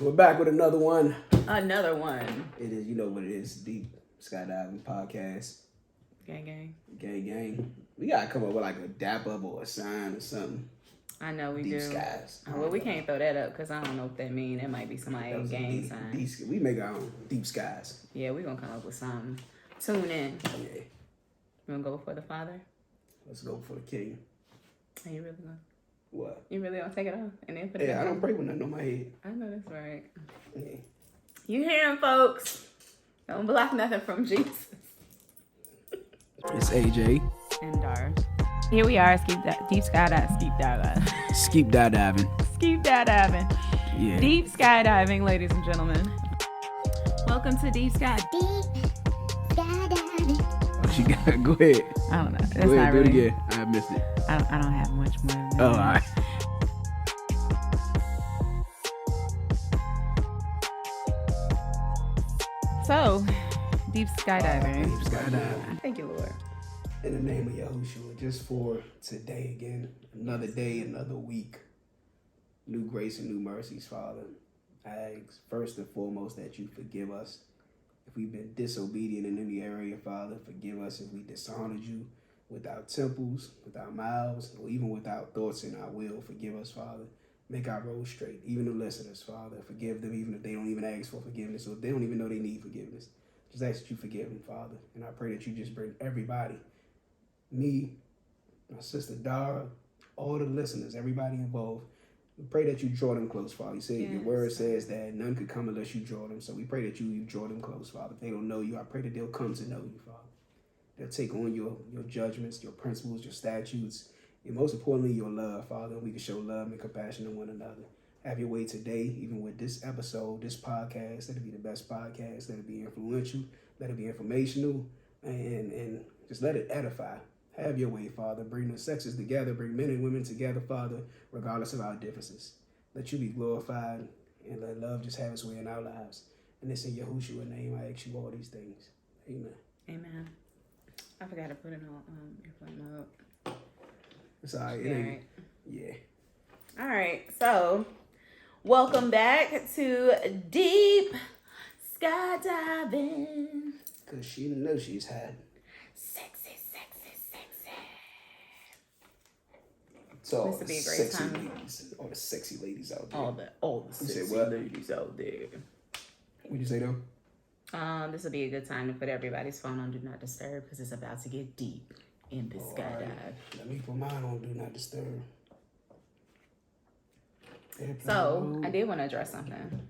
We're back with another one. Another one. It is, you know what it is, Deep Skydiving Podcast. Gang, gang. Gang, gang. We gotta come up with like a dap up or a sign or something. I know we Deep do. Skies. Well, we can't throw that up because I don't know what that means. That might be somebody's gang sign. We make our own Deep Skies. Yeah, we're going to come up with something. Tune in. Yeah. You want to go before the Father? Let's go for the King. Are you really going to? What? You really gonna take it off and then put it I don't pray with nothing on my head. I know that's right. Yeah. You hear him, folks? Don't block nothing from Jesus. It's AJ. And Darah. Here we are, Deep skydiving. Skeep diving. Skeep diving. Yeah. Deep skydiving, ladies and gentlemen. Welcome to Deep Sky. Deep skydiving. Oh, she got. Go ahead. I don't know. That's Go ahead. not Do really. it again. I missed it. I don't have much more. Than Oh, all that. right. So, deep skydiving. Deep skydiving. Thank you, Lord. In the name of Yahushua, just for today again, another day, another week, new grace and new mercies, Father. I ask first and foremost that you forgive us. If we've been disobedient in any area, Father, forgive us if we dishonored you with our temples, with our mouths, or even with our thoughts and our will. Forgive us, Father. Make our road straight. Even the listeners, Father, forgive them even if they don't even ask for forgiveness or if they don't even know they need forgiveness. Just ask that you forgive them, Father. And I pray that you just bring everybody, me, my sister Darah, all the listeners, everybody involved. We pray that you draw them close, Father. You say your word says that none could come unless you draw them. So we pray that you draw them close, Father. If they don't know you, I pray that they'll come to know you, Father. They'll take on your judgments, your principles, your statutes, and most importantly, your love, Father. We can show love and compassion to one another. Have your way today, even with this episode, this podcast. Let it be the best podcast. Let it be influential. Let it be informational. And just let it edify. Have your way, Father. Bring the sexes together. Bring men and women together, Father, regardless of our differences. Let you be glorified and let love just have its way in our lives. And it's in Yahushua's name I ask you all these things. Amen. Amen. I forgot to put it on airplane mode. It's all right. All right. Yeah. All right. So, welcome back to Deep Skydiving. Because she knows she's had. Sexy, sexy, sexy. So This would be a great sexy time. ladies, all the sexy ladies out there. All the You sexy said what? ladies out there. What'd you say though? This will be a good time to put everybody's phone on Do Not Disturb because it's about to get deep in the skydive. Right. Let me put mine on Do Not Disturb. Airplane So, mode. I did want to address something.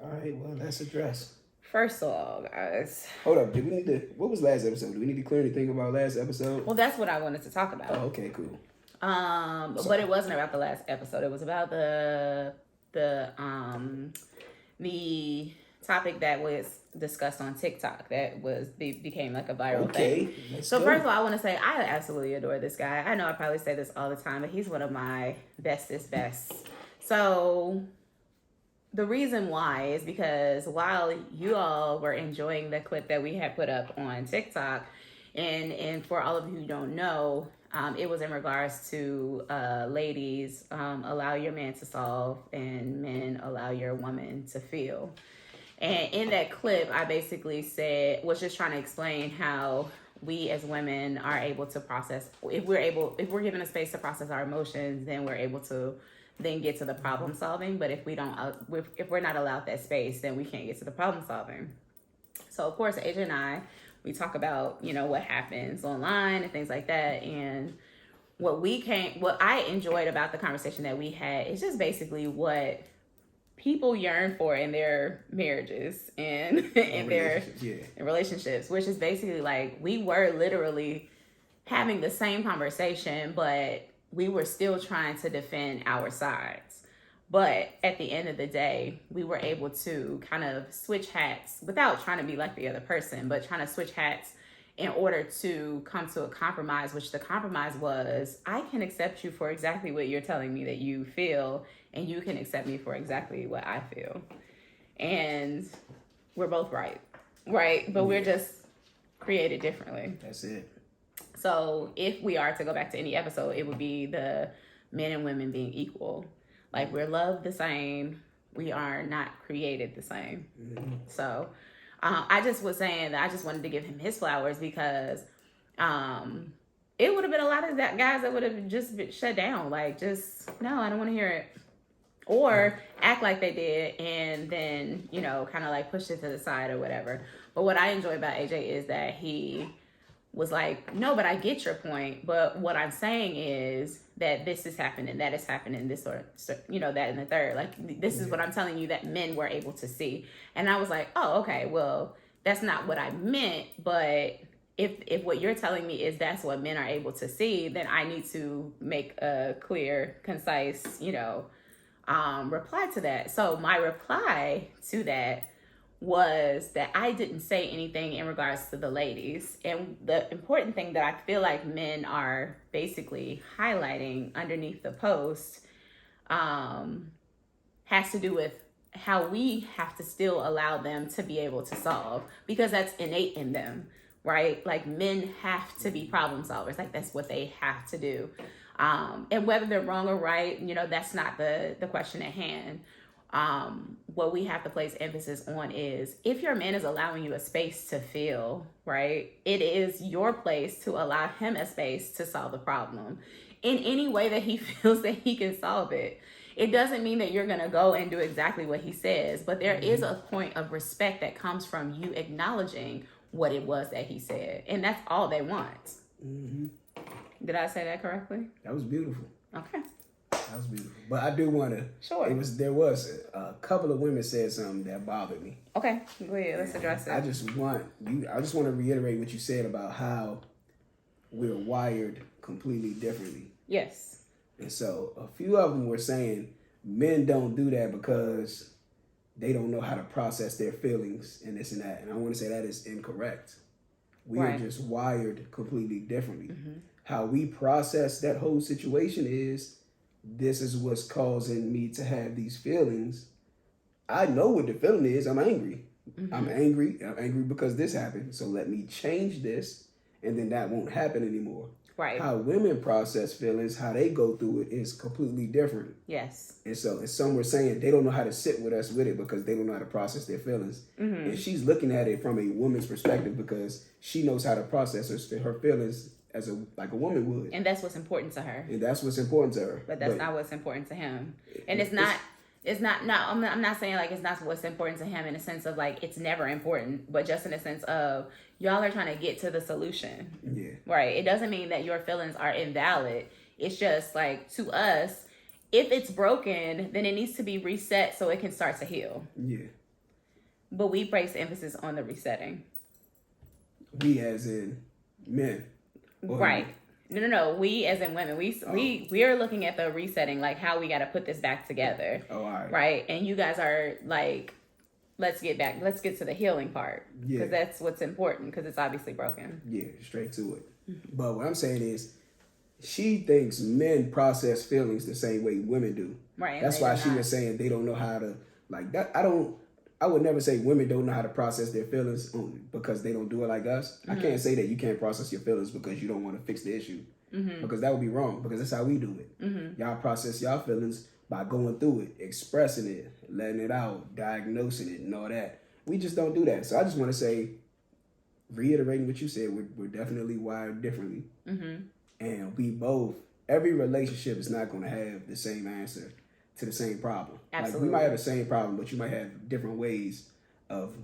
All right, well, let's address. First of all, guys. Hold up, did we need to, what was last episode? Do we need to clear anything about last episode? Well, that's what I wanted to talk about. Oh, okay, cool. But it wasn't about the last episode. It was about the topic that was discussed on TikTok that became like a viral thing. Let's So go. first of all, I want to say I absolutely adore this guy. I know I probably say this all the time, but he's one of my bestest bests. So the reason why is because while you all were enjoying the clip that we had put up on TikTok, and for all of you who don't know, it was in regards to ladies, allow your man to solve and men allow your woman to feel. And in that clip, I basically was just trying to explain how we as women are able to process, if we're given a space to process our emotions, then we're able to then get to the problem solving. But if we're not allowed that space, then we can't get to the problem solving. So of course, AJ and I, we talk about, what happens online and things like that. And what I enjoyed about the conversation that we had is just basically what people yearn for in their marriages and in their relationships, which is basically like we were literally having the same conversation, but we were still trying to defend our sides. But at the end of the day, we were able to kind of switch hats without trying to be like the other person, but trying to switch hats in order to come to a compromise, which the compromise was, I can accept you for exactly what you're telling me that you feel, and you can accept me for exactly what I feel. And we're both right? But we're just created differently. That's it. So if we are to go back to any episode, it would be the men and women being equal. Like, we're loved the same. We are not created the same. Mm-hmm. So I just was saying that I just wanted to give him his flowers because it would have been a lot of that guys that would have just been shut down. Like, just, no, I don't want to hear it. Or act like they did and then, you know, kind of like push it to the side or whatever. But what I enjoy about AJ is that he was like, no, but I get your point. But what I'm saying is that this is happening, that is happening, this or, you know, that and the third. Like, this is what I'm telling you that men were able to see. And I was like, oh, okay, well, that's not what I meant. But if what you're telling me is that's what men are able to see, then I need to make a clear, concise, you know, reply to that. So my reply to that was that I didn't say anything in regards to the ladies. And the important thing that I feel like men are basically highlighting underneath the post has to do with how we have to still allow them to be able to solve, because that's innate in them, right? Like, men have to be problem solvers. Like, that's what they have to do. And whether they're wrong or right, you know, that's not the question at hand. What we have to place emphasis on is, if your man is allowing you a space to feel, right, it is your place to allow him a space to solve the problem in any way that he feels that he can solve it. It doesn't mean that you're going to go and do exactly what he says, but there is a point of respect that comes from you acknowledging what it was that he said. And that's all they want. Mm-hmm. Did I say that correctly? That was beautiful. Okay. That was beautiful. But I do want to. Sure. There was a couple of women said something that bothered me. Okay. Go ahead. Let's address it. I just want to reiterate what you said about how we're wired completely differently. Yes. And so a few of them were saying men don't do that because they don't know how to process their feelings and this and that. And I want to say that is incorrect. We are just wired completely differently. Mm-hmm. How we process that whole situation is, this is what's causing me to have these feelings. I know what the feeling is. I'm angry. Mm-hmm. I'm angry because this happened. So let me change this, and then that won't happen anymore. Right. How women process feelings, how they go through it is completely different. Yes. And so, and some were saying they don't know how to sit with us with it because they don't know how to process their feelings. Mm-hmm. And she's looking at it from a woman's perspective because she knows how to process her feelings as a woman would. And that's what's important to her. And that's what's important to her. But that's not what's important to him. And it's not, I'm not saying like it's not what's important to him in a sense of like it's never important, but just in a sense of y'all are trying to get to the solution. Yeah. Right. It doesn't mean that your feelings are invalid. It's just like, to us, if it's broken, then it needs to be reset so it can start to heal. Yeah. But we place emphasis on the resetting. We as in men. Right. No. We as in women. We are looking at the resetting, like how we got to put this back together. Oh, all right. Right. And you guys are like, let's get to the healing part. Yeah. Because that's what's important, because it's obviously broken. Yeah, straight to it. Mm-hmm. But what I'm saying is, she thinks men process feelings the same way women do. Right. That's why she was saying they don't know how to, like that. I would never say women don't know how to process their feelings because they don't do it like us. Mm-hmm. I can't say that you can't process your feelings because you don't want to fix the issue. Mm-hmm. Because that would be wrong, because that's how we do it. Mm-hmm. Y'all process y'all feelings by going through it, expressing it, letting it out, diagnosing it, and all that. We just don't do that. So I just want to say, reiterating what you said, we're definitely wired differently. Mm-hmm. And every relationship is not going to have the same answer to the same problem. Absolutely. Like, we might have the same problem, but you might have different ways of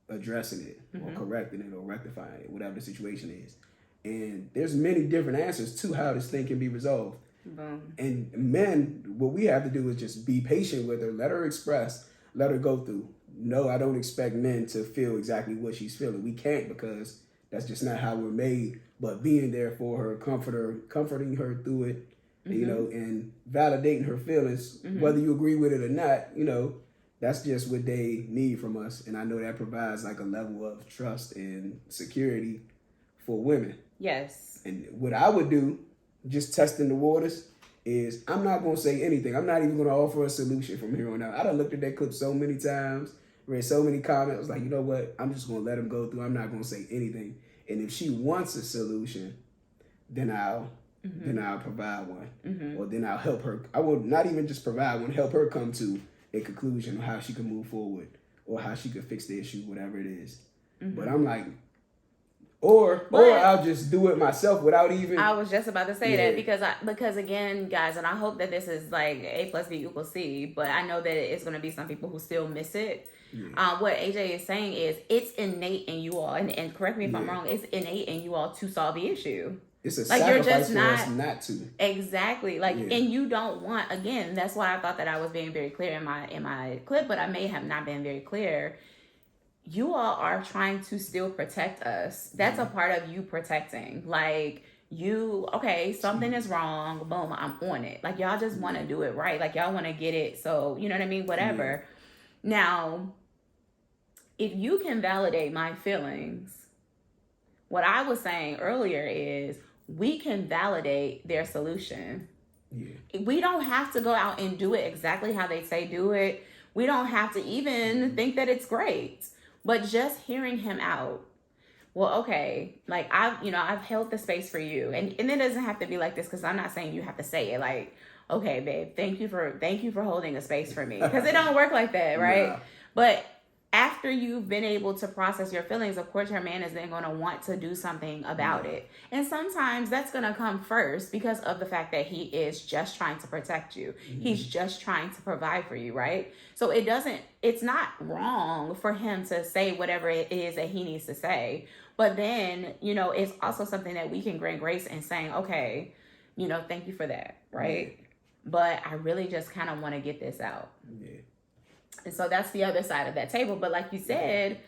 addressing it, mm-hmm. or correcting it, or rectifying it, whatever the situation is. And there's many different answers to how this thing can be resolved. Boom. And men, what we have to do is just be patient with her, let her express, let her go through. No, I don't expect men to feel exactly what she's feeling. We can't, because that's just not how we're made. But being there for her, comforting her through it, mm-hmm. you know, and validating her feelings, mm-hmm. whether you agree with it or not, you know, that's just what they need from us. And I know that provides like a level of trust and security for women. Yes. And what I would do, just testing the waters, is I'm not going to say anything. I'm not even going to offer a solution from here on out. I done looked at that clip so many times, read so many comments. I was like, you know what? I'm just going to let them go through. I'm not going to say anything. And if she wants a solution, then I'll provide one. Mm-hmm. Or then I'll help her. I will not even just provide one, help her come to a conclusion on how she could move forward or how she could fix the issue, whatever it is. Mm-hmm. But I'm like, or I'll just do it myself without even. I was just about to say that because again, guys, and I hope that this is like A plus B equals C, but I know that it's going to be some people who still miss it. Yeah. What AJ is saying is it's innate in you all, and correct me if I'm wrong, it's innate in you all to solve the issue. It's a like sacrifice you're just for us not to. Exactly. Like, and you don't want, again, that's why I thought that I was being very clear in my clip, but I may have not been very clear. You all are trying to still protect us. That's a part of you protecting. Like, something is wrong. Boom, I'm on it. Like, y'all just want to do it right. Like, y'all want to get it. So, you know what I mean? Whatever. Yeah. Now, if you can validate my feelings, what I was saying earlier is we can validate their solution. Yeah. We don't have to go out and do it exactly how they say do it. We don't have to even think that it's great. But just hearing him out, well, okay, like I've held the space for you, and it doesn't have to be like this because I'm not saying you have to say it like, okay, babe, thank you for holding a space for me, because it don't work like that, right? Yeah. But after you've been able to process your feelings, of course, your man is then going to want to do something about it. And sometimes that's going to come first because of the fact that he is just trying to protect you. Mm-hmm. He's just trying to provide for you, right? So it's not wrong for him to say whatever it is that he needs to say. But then, it's also something that we can grant grace in saying, okay, thank you for that, right? Yeah. But I really just kind of want to get this out. Yeah. And so that's the other side of that table. But like you said,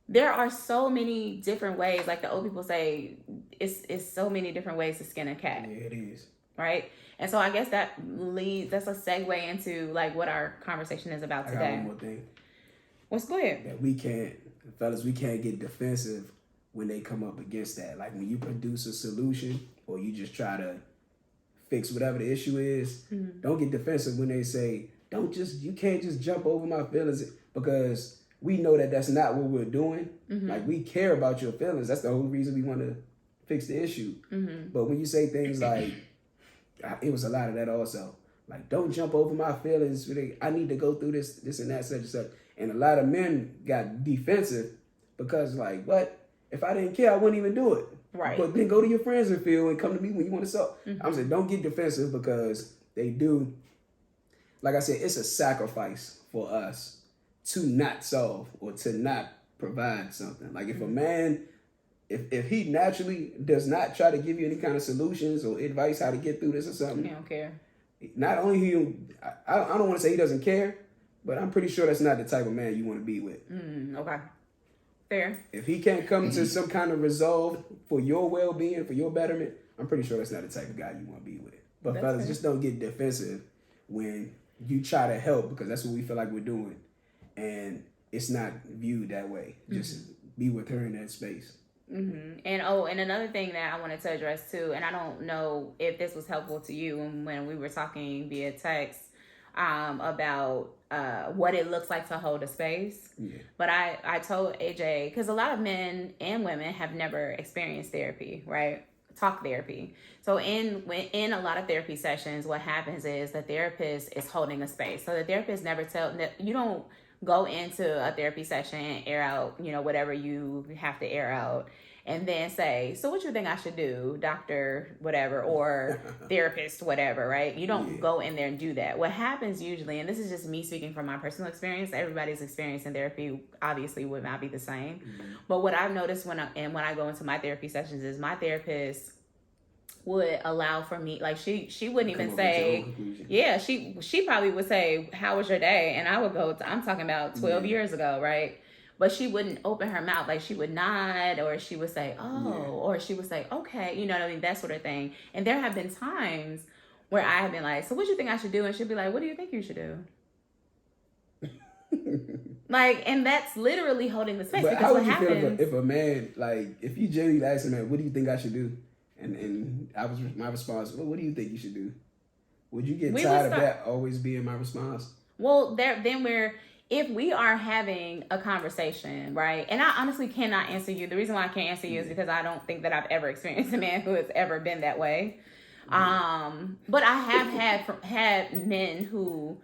there are so many different ways. Like the old people say, it's so many different ways to skin a cat. Yeah, it is. Right? And so I guess that's a segue into like what our conversation is about today. I got one more thing. What's good? That we can't get defensive when they come up against that. Like when you produce a solution or you just try to fix whatever the issue is, don't get defensive when they say, you can't just jump over my feelings, because we know that that's not what we're doing. Mm-hmm. Like, we care about your feelings. That's the whole reason we want to fix the issue. Mm-hmm. But when you say things like, it was a lot of that also. Like, don't jump over my feelings. I need to go through this and that, such and such. And a lot of men got defensive because, like, what? If I didn't care, I wouldn't even do it. Right. But then go to your friends and feel and come to me when you want to solve. Mm-hmm. I'm saying, don't get defensive, because they do. Like I said, it's a sacrifice for us to not solve or to not provide something. Like if a man, if he naturally does not try to give you any kind of solutions or advice how to get through this or something. He don't care. Not only I don't want to say he doesn't care, but I'm pretty sure that's not the type of man you want to be with. Okay. Fair. If he can't come to some kind of resolve for your well-being, for your betterment, I'm pretty sure that's not the type of guy you want to be with. But that's fellas, just don't get defensive when you try to help, because that's what we feel like we're doing, and it's not viewed that way. Just be with her in that space. Mm-hmm. And another thing that I wanted to address too, and I don't know if this was helpful to you when we were talking via text about what it looks like to hold a space. Yeah. But I told AJ, because a lot of men and women have never experienced therapy, right? Talk therapy. So in a lot of therapy sessions, what happens is the therapist is holding a space. So the therapist never you don't go into a therapy session and air out, whatever you have to air out, and then say, so what you think I should do, doctor, whatever, or therapist, whatever, right? You don't go in there and do that. What happens usually, and this is just me speaking from my personal experience, everybody's experience in therapy obviously would not be the same. Mm-hmm. But what I've noticed when I go into my therapy sessions is my therapist would allow for me, like she wouldn't even say, she probably would say, how was your day? And I would go, I'm talking about 12 years ago, right? But she wouldn't open her mouth. Like she would nod, or she would say, or she would say, okay, you know what I mean? That sort of thing. And there have been times where I have been like, so what do you think I should do? And she'd be like, what do you think you should do? Like, and that's literally holding the space. But because how would you feel if a man, like, if you genuinely asked him, what do you think I should do? And my response, well, what do you think you should do? Would you get tired of that always being my response? Well, if we are having a conversation, right? And I honestly cannot answer you. The reason why I can't answer you is because I don't think that I've ever experienced a man who has ever been that way. But I have had men who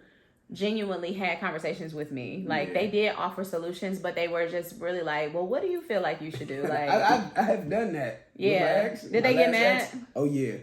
genuinely had conversations with me. Like, Yeah. they did offer solutions, but they were just really like, well, what do you feel like you should do? Like, I have done that. With Yeah. my ex, Did my they get last mad? ex. Oh yeah.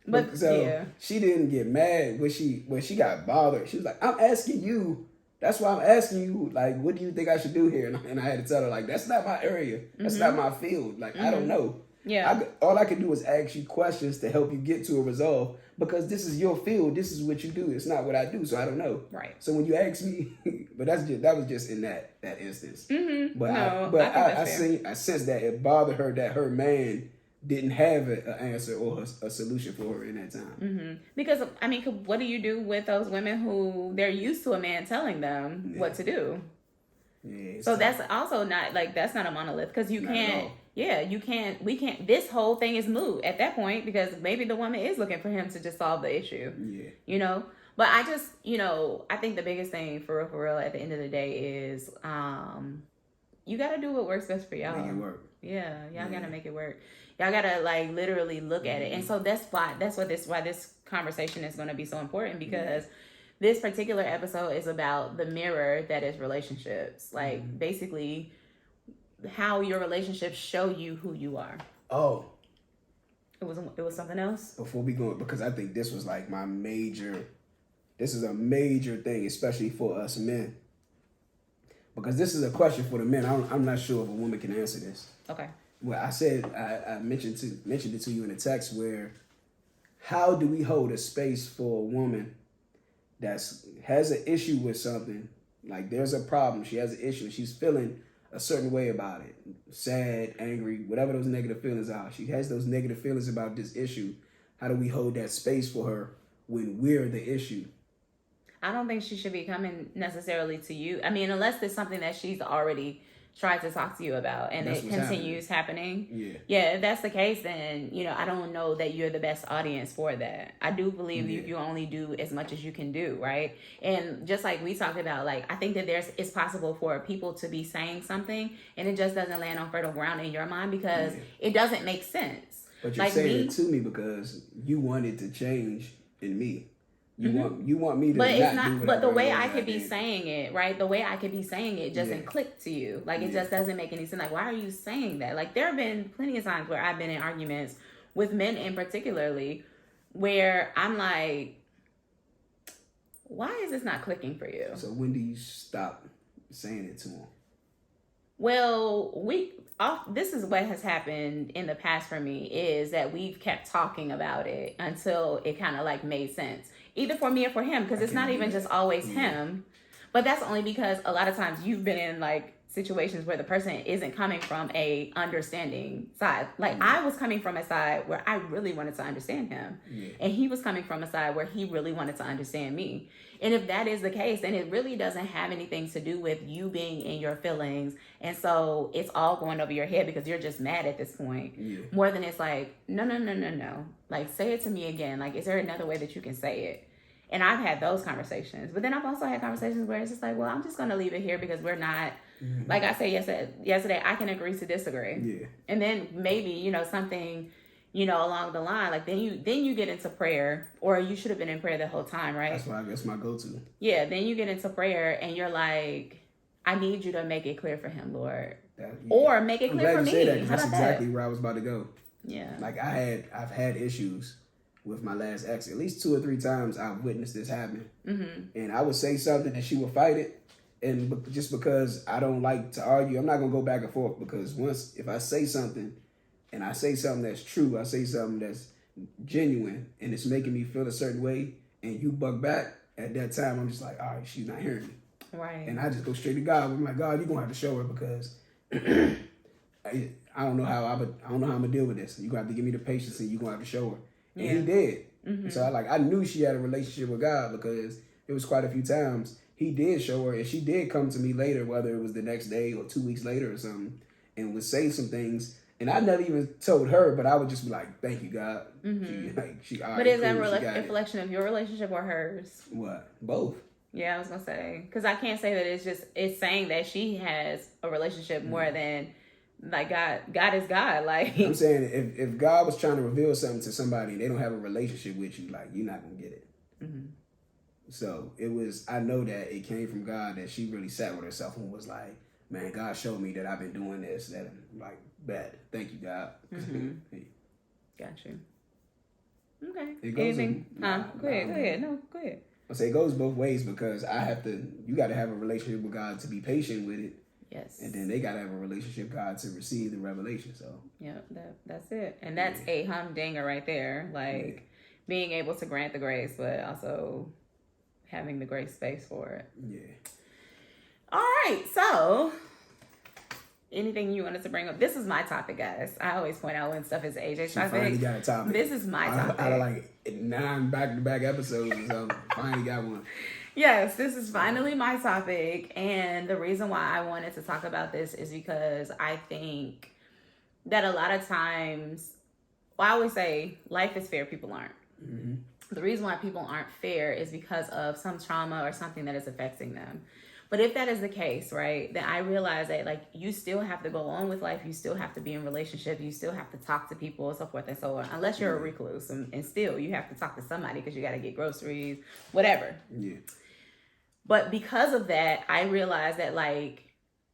But, so yeah. she didn't get mad when she got bothered. She was like, I'm asking you. That's why I'm asking you, like, what do you think I should do here? And I had to tell her, like, that's not my area. That's not my field. Like, I don't know. Yeah. All I can do is ask you questions to help you get to a resolve, because this is your field. This is what you do. It's not what I do, so I don't know. Right. So when you ask me, but that was just in that instance. Mm-hmm. But No, I sensed that it bothered her that her man didn't have an answer or a solution for her in that time. Mm-hmm. Because, I mean, what do you do with those women who they're used to a man telling them what to do? Yeah, so that's also not, like, that's not a monolith, because you can't, we can't, this whole thing is moot at that point, because maybe the woman is looking for him to just solve the issue. Yeah. You know? But I just, I think the biggest thing for real, at the end of the day is, you got to do what works best for y'all. Make it work. Yeah, y'all gotta make it work. Y'all gotta, like, literally look at it. And so that's why this conversation is gonna be so important, because this particular episode is about the mirror that is relationships. Like, basically how your relationships show you who you are. Oh. It was something else? Before we go, because I think this was like this is a major thing, especially for us men. Because this is a question for the men. I'm not sure if a woman can answer this. Okay. Well, I mentioned it to you in a text where, how do we hold a space for a woman that has an issue with something, like there's a problem, she has an issue, and she's feeling a certain way about it, sad, angry, whatever those negative feelings are. She has those negative feelings about this issue. How do we hold that space for her when we're the issue? I don't think she should be coming necessarily to you. I mean, unless there's something that she's already tried to talk to you about and it continues happening. Yeah, if that's the case, then, I don't know that you're the best audience for that. I do believe you only do as much as you can do, right? And just like we talked about, like, I think that it's possible for people to be saying something and it just doesn't land on fertile ground in your mind because it doesn't make sense. But you're saying it to me because you want it to change in me. You want me to but it's not not do but the whatever way it is I could I be did. saying it, right? The way I could be saying it doesn't click to you. Like, it just doesn't make any sense. Like, why are you saying that? Like, there have been plenty of times where I've been in arguments with men in particularly where I'm like, why is this not clicking for you? So when do you stop saying it to them? Well, this is what has happened in the past for me, is that we've kept talking about it until it kind of like made sense, either for me or for him, because it's not even just always him, but that's only because a lot of times you've been in like situations where the person isn't coming from a understanding side. Like, I was coming from a side where I really wanted to understand him, and he was coming from a side where he really wanted to understand me. And if that is the case, then it really doesn't have anything to do with you being in your feelings. And so it's all going over your head because you're just mad at this point. More than it's like, no. Like, say it to me again. Like, is there another way that you can say it? And I've had those conversations. But then I've also had conversations where it's just like, well, I'm just going to leave it here because we're not, like I said yesterday, I can agree to disagree. And then maybe, something, along the line, like then you get into prayer, or you should have been in prayer the whole time, right? That's my go-to. Yeah, then you get into prayer and you're like, I need you to make it clear for him, Lord. Or make it clear for me. How about that's exactly where I was about to go. Yeah. Like, I've had issues with my last ex. At least 2 or 3 times I've witnessed this happen. And I would say something and she would fight it. And just because I don't like to argue, I'm not going to go back and forth, because if I say something and I say something that's true, I say something that's genuine and it's making me feel a certain way, and you buck back, at that time I'm just like, all right, she's not hearing me. Right. And I just go straight to God. I'm like, God, you're going to have to show her, because I don't know how I'm going to deal with this. You're going to have to give me the patience, and you're going to have to show her. And he did. So I knew she had a relationship with God, because it was quite a few times he did show her, and she did come to me later, whether it was the next day or 2 weeks later or something, and would say some things. And I never even told her, but I would just be like, thank you, God. But is that a reflection of your relationship or hers? What? Both. Yeah, I was going to say. Because I can't say that it's saying that she has a relationship more than, like, God is God. Like, I'm saying, if God was trying to reveal something to somebody and they don't have a relationship with you, like, you're not going to get it. So it was, I know that it came from God, that she really sat with herself and was like, man, God showed me that I've been doing this, that I'm like, bad. Thank you, God. Got you. Okay. It goes Anything? in, Go ahead. No, go ahead. I say it goes both ways, because you got to have a relationship with God to be patient with it. Yes. And then they got to have a relationship with God to receive the revelation. So yeah, that's it. And that's a humdinger right there. Like being able to grant the grace, but also having the grace space for it. Yeah. All right. So anything you wanted to bring up? This is my topic, guys. I always point out when stuff is AJ's topic. Finally got a topic. This is my topic. Out of like 9 back-to-back episodes or something, finally got one. Yes, this is finally my topic. And the reason why I wanted to talk about this is because I think that a lot of times, I always say life is fair, people aren't. Mm-hmm. The reason why people aren't fair is because of some trauma or something that is affecting them. But if that is the case, right, then I realize that, like, you still have to go on with life. You still have to be in relationship. You still have to talk to people and so forth and so on. Unless you're a recluse. And still, you have to talk to somebody because you got to get groceries, whatever. Yeah. But because of that, I realized that, like,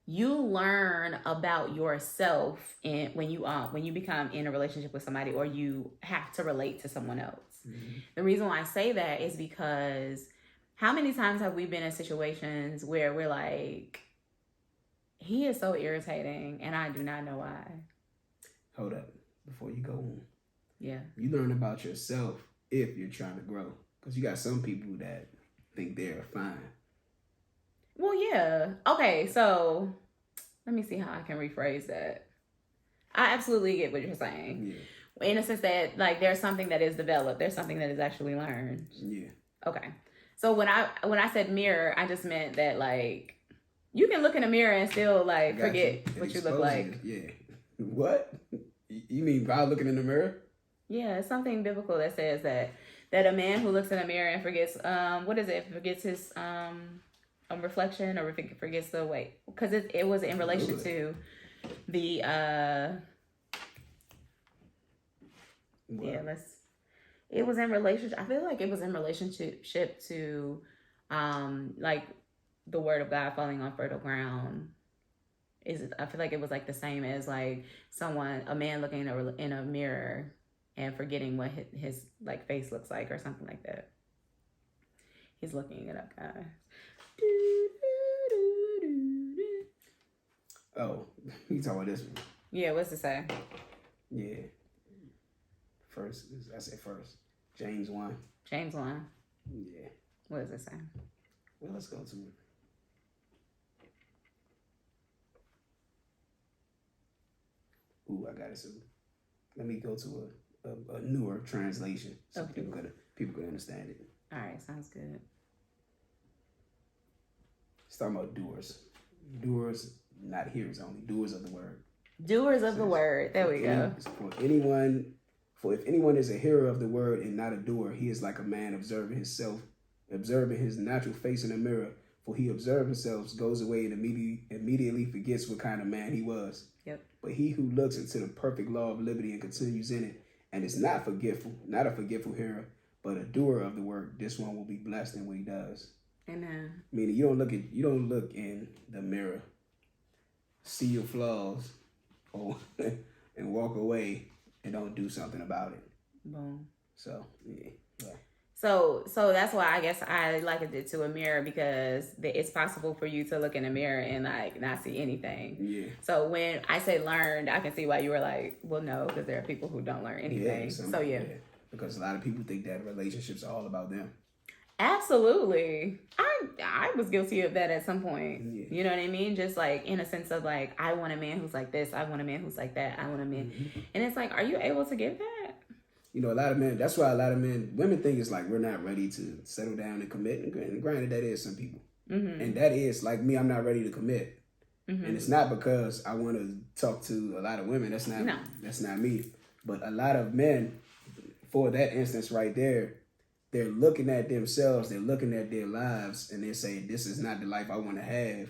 you learn about yourself when you become in a relationship with somebody, or you have to relate to someone else. Mm-hmm. The reason why I say that is because how many times have we been in situations where we're like, he is so irritating and I do not know why. Hold up, before you go on. Yeah. You learn about yourself if you're trying to grow. Because you got some people that think they're fine. Well, yeah. Okay, so let me see how I can rephrase that. I absolutely get what you're saying. Yeah. In a sense that, like, there's something that is developed. There's something that is actually learned. Yeah. Okay. So when I said mirror, I just meant that, like, you can look in a mirror and still, like, forget what you look like. Yeah. What? You mean by looking in the mirror? Yeah, it's something biblical that says that a man who looks in a mirror and forgets, forgets his reflection, or forgets the weight. Because it was in relation to the, it was in relationship. I feel like it was in relationship to, like, the word of God falling on fertile ground. I feel like it was like the same as, like, a man looking in a mirror and forgetting what his like face looks like, or something like that. He's looking it up, guys. Oh, you talking about this one? Yeah, what's it say? Yeah. First, I said first. James 1. James 1. Yeah. What does it say? Well, let's go to it. Ooh, I got it. So let me go to a newer translation so people can understand it. All right, sounds good. It's talking about doers. Doers, not hearers only. Doers of the word. Doers of the word. There we go. For if anyone is a hearer of the word and not a doer, he is like a man observing his natural face in a mirror. For he observes himself, goes away, and immediately forgets what kind of man he was. Yep. But he who looks into the perfect law of liberty and continues in it, and is not a forgetful hearer, but a doer of the word, this one will be blessed in what he does. Amen. Meaning you don't look in the mirror, see your flaws, and walk away and don't do something about it. Boom. So yeah. So that's why I guess I likened it to a mirror, because it's possible for you to look in a mirror and, like, not see anything. Yeah. So when I say learned, I can see why you were like, well, no, because there are people who don't learn anything. Yeah. Because a lot of people think that relationships are all about them. Absolutely. I was guilty of that at some point. Yeah. You know what I mean? Just, like, in a sense of, like, I want a man who's like this. I want a man who's like that. I want a man. Mm-hmm. And it's like, are you able to give that? You know, a lot of men, that's why a lot of women think it's like we're not ready to settle down and commit. And granted, that is some people. Mm-hmm. And that is, like me, I'm not ready to commit. Mm-hmm. And it's not because I want to talk to a lot of women. That's not me. But a lot of men, for that instance right there, they're looking at themselves, they're looking at their lives, and they're saying, this is not the life I want to have.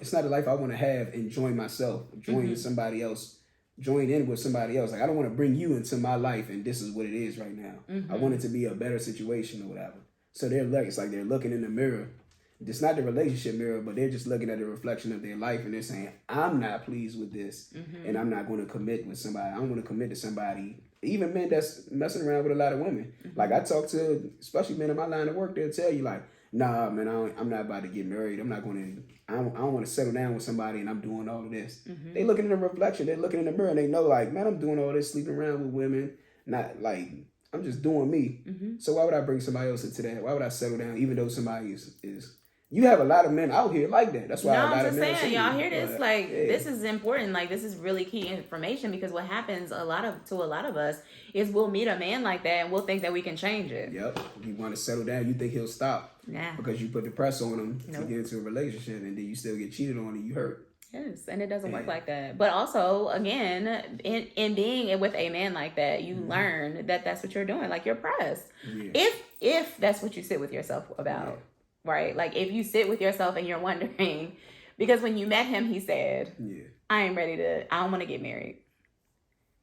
It's not the life I want to have enjoying myself, enjoying somebody else join in with somebody else. Like, I don't want to bring you into my life and this is what it is right now. Mm-hmm. I want it to be a better situation or whatever. So it's like they're looking in the mirror. It's not the relationship mirror, but they're just looking at the reflection of their life and they're saying, I'm not pleased with this and I'm not going to commit with somebody. I don't want to commit to somebody, even men that's messing around with a lot of women. Like, I talk to, especially men in my line of work, they'll tell you like, nah, man, I'm not about to get married. I don't want to settle down with somebody and I'm doing all of this. They looking in the reflection. They're looking in the mirror and they know like, man, I'm doing all this, sleeping around with women. Not like, I'm just doing me. So why would I bring somebody else into that? Why would I settle down even though somebody is you have a lot of men out here like that. That's why a lot of men are single. Y'all hear this? Like, this is important. Like, this is really key information because what happens to a lot of us is we'll meet a man like that and we'll think that we can change it. Yep. You want to settle down, you think he'll stop. Nah. Because you put the press on him to get into a relationship and then you still get cheated on and you hurt. Yes, and it doesn't work like that. But also, again, in being with a man like that, you learn that that's what you're doing. Like, you're pressed. Yeah. If that's what you sit with yourself about. Right? Like, if you sit with yourself and you're wondering, because when you met him, he said, I don't want to get married.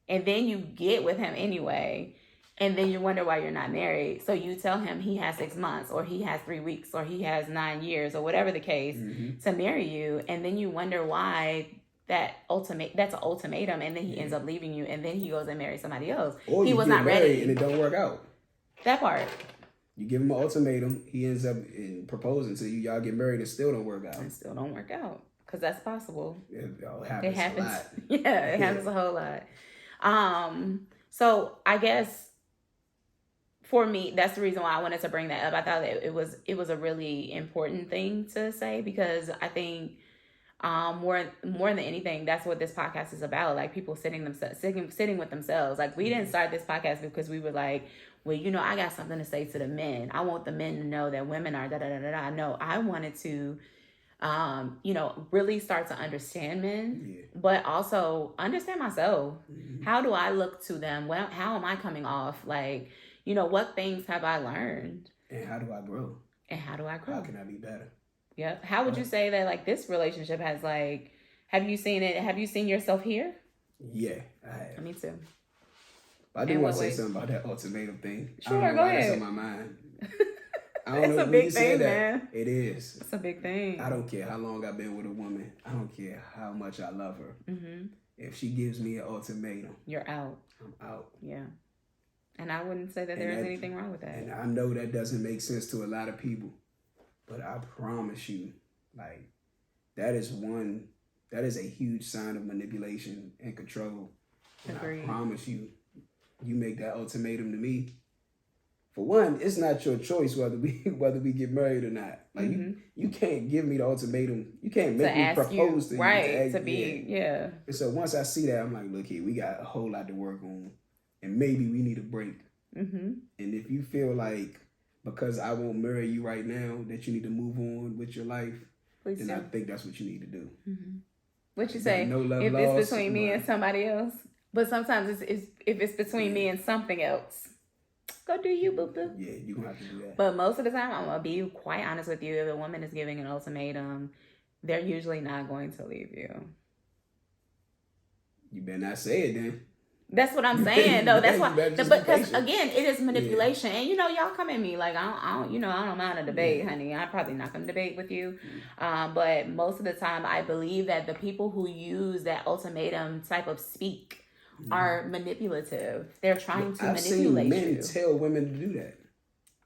And then you get with him anyway. And then you wonder why you're not married. So you tell him he has 6 months or he has 3 weeks or he has 9 years or whatever the case to marry you. And then you wonder why that's an ultimatum. And then he ends up leaving you. And then he goes and marries somebody else. Or he you was get not married ready. And it don't work out. That part. You give him an ultimatum. He ends up proposing to you. Y'all get married. It still don't work out. It still don't work out. Because that's possible. It happens a lot. Yeah, it happens a whole lot. So I guess for me, that's the reason why I wanted to bring that up. I thought that it was a really important thing to say because I think more than anything, that's what this podcast is about. Like, people sitting with themselves. Like, we didn't start this podcast because we were like, well, I got something to say to the men. I want the men to know that women are da-da-da-da-da. No, I wanted to, really start to understand men, but also understand myself. How do I look to them? Well, how am I coming off? Like, what things have I learned? And how do I grow? How can I be better? Yep. How would you say that, like, this relationship has, like, have you seen it? Have you seen yourself here? Yeah, I have. Me too. I do want to say something about that ultimatum thing. Sure, I don't know go why ahead. That's on my mind. I don't It's know a when big you thing, say that. man. It is. It's a big thing. I don't care how long I've been with a woman. I don't care how much I love her. If she gives me an ultimatum, you're out. I'm out. Yeah. And I wouldn't say that there is anything wrong with that. And I know that doesn't make sense to a lot of people, but I promise you, like, that is a huge sign of manipulation and control. And Agreed. I promise you, you make that ultimatum to me. For one, it's not your choice whether we get married or not. Like, you can't give me the ultimatum. You can't make me propose to you. Right, to be, yeah. And so once I see that, I'm like, look here, we got a whole lot to work on. And maybe we need a break. And if you feel like, because I won't marry you right now, that you need to move on with your life, then I think that's what you need to do. What you say? No love if lost, it's between me and somebody else. But sometimes it's if it's between me and something else. Go do you, boo-boo. Yeah, you're going to have to do that. But most of the time, I'm going to be quite honest with you. If a woman is giving an ultimatum, they're usually not going to leave you. You better not say it then. That's what I'm saying, though. That's why. Because again, it is manipulation, and y'all come at me like I don't mind a debate, honey. I'm probably not going to debate with you, but most of the time, I believe that the people who use that ultimatum type of speak are manipulative. They're trying to manipulate you. I've seen men tell women to do that.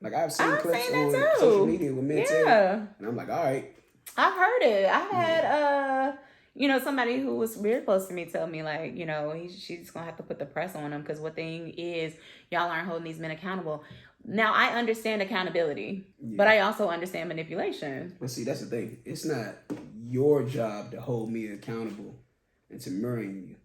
Like, I've seen clips on social media with men tell, and I'm like, all right. I've heard it. I've had somebody who was very close to me tell me, like, she's gonna have to put the press on him because what thing is, y'all aren't holding these men accountable. Now, I understand accountability, but I also understand manipulation. But see, that's the thing. It's not your job to hold me accountable and to marrying you.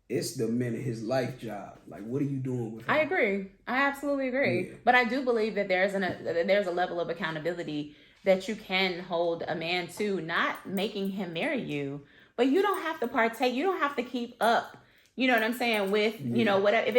It's the men in his life job. Like, what are you doing with him? I agree. I absolutely agree. Yeah. But I do believe that there's a level of accountability that you can hold a man to, not making him marry you, but you don't have to partake. You don't have to keep up. You know what I'm saying? With whatever. If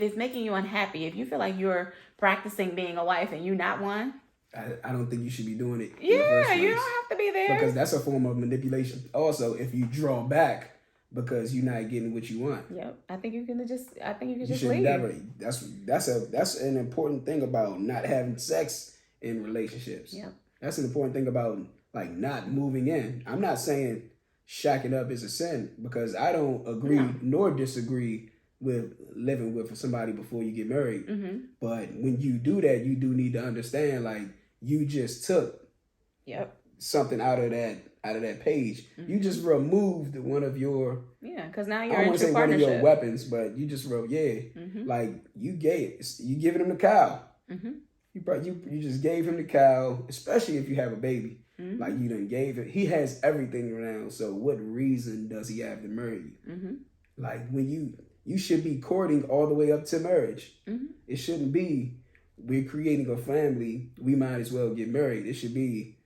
it's making you unhappy, if you feel like you're practicing being a wife and you're not one, I don't think you should be doing it. Yeah, you don't have to be there because that's a form of manipulation. Also, if you draw back because you're not getting what you want. Yep. I think you can just should leave. never. That's an important thing about not having sex in relationships. Yep. That's an important thing about like not moving in. I'm not saying shacking up is a sin, because I don't agree nor disagree with living with somebody before you get married. Mm-hmm. But when you do that, you do need to understand, like, you just took something out of that page. Mm-hmm. You just removed one of your, because now I you're don't in want to say partnership. one of your weapons, but you just wrote, like you giving him the cow. Mm-hmm. You just gave him the cow, especially if you have a baby. Mm-hmm. Like, you done gave it. He has everything around. So what reason does he have to marry you? Mm-hmm. Like, when you should be courting all the way up to marriage. Mm-hmm. It shouldn't be, we're creating a family, we might as well get married. It should be,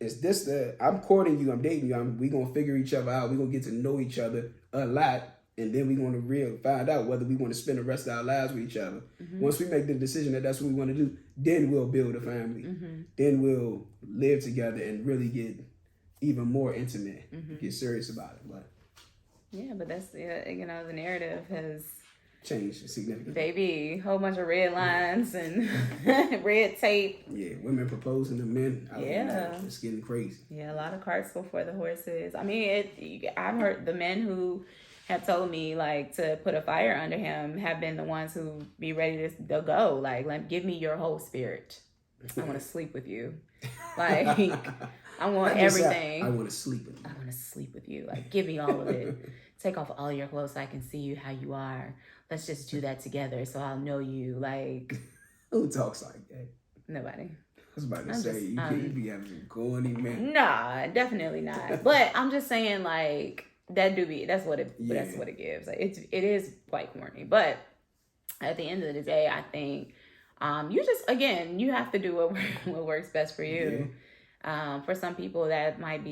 I'm courting you, I'm dating you, we gonna figure each other out, we gonna get to know each other a lot, and then we're gonna find out whether we want to spend the rest of our lives with each other. Mm-hmm. Once we make the decision that that's what we want to do, then we'll build a family. Mm-hmm. Then we'll live together and really get even more intimate, Mm-hmm. get serious about it. But but that's the narrative has changed significantly. Baby, whole bunch of red lines and red tape. Yeah, women proposing to men. It's getting crazy. Yeah, a lot of carts before the horses. I mean, I've heard the men who have told me, like, to put a fire under him have been the ones who be ready to go. Like, give me your whole spirit. I want to sleep with you. Like, I want everything. I want to sleep with you. I want to sleep with you. Like, give me all of it. Take off all your clothes so I can see you how you are. Let's just do that together so I'll know you. Like, who talks like that? Nobody. I was about to say, you be having some corny man. Nah, definitely not. But I'm just saying, like, that's what it gives. Like, it is quite corny. But at the end of the day, I think you have to do what works best for you. Yeah. For some people that might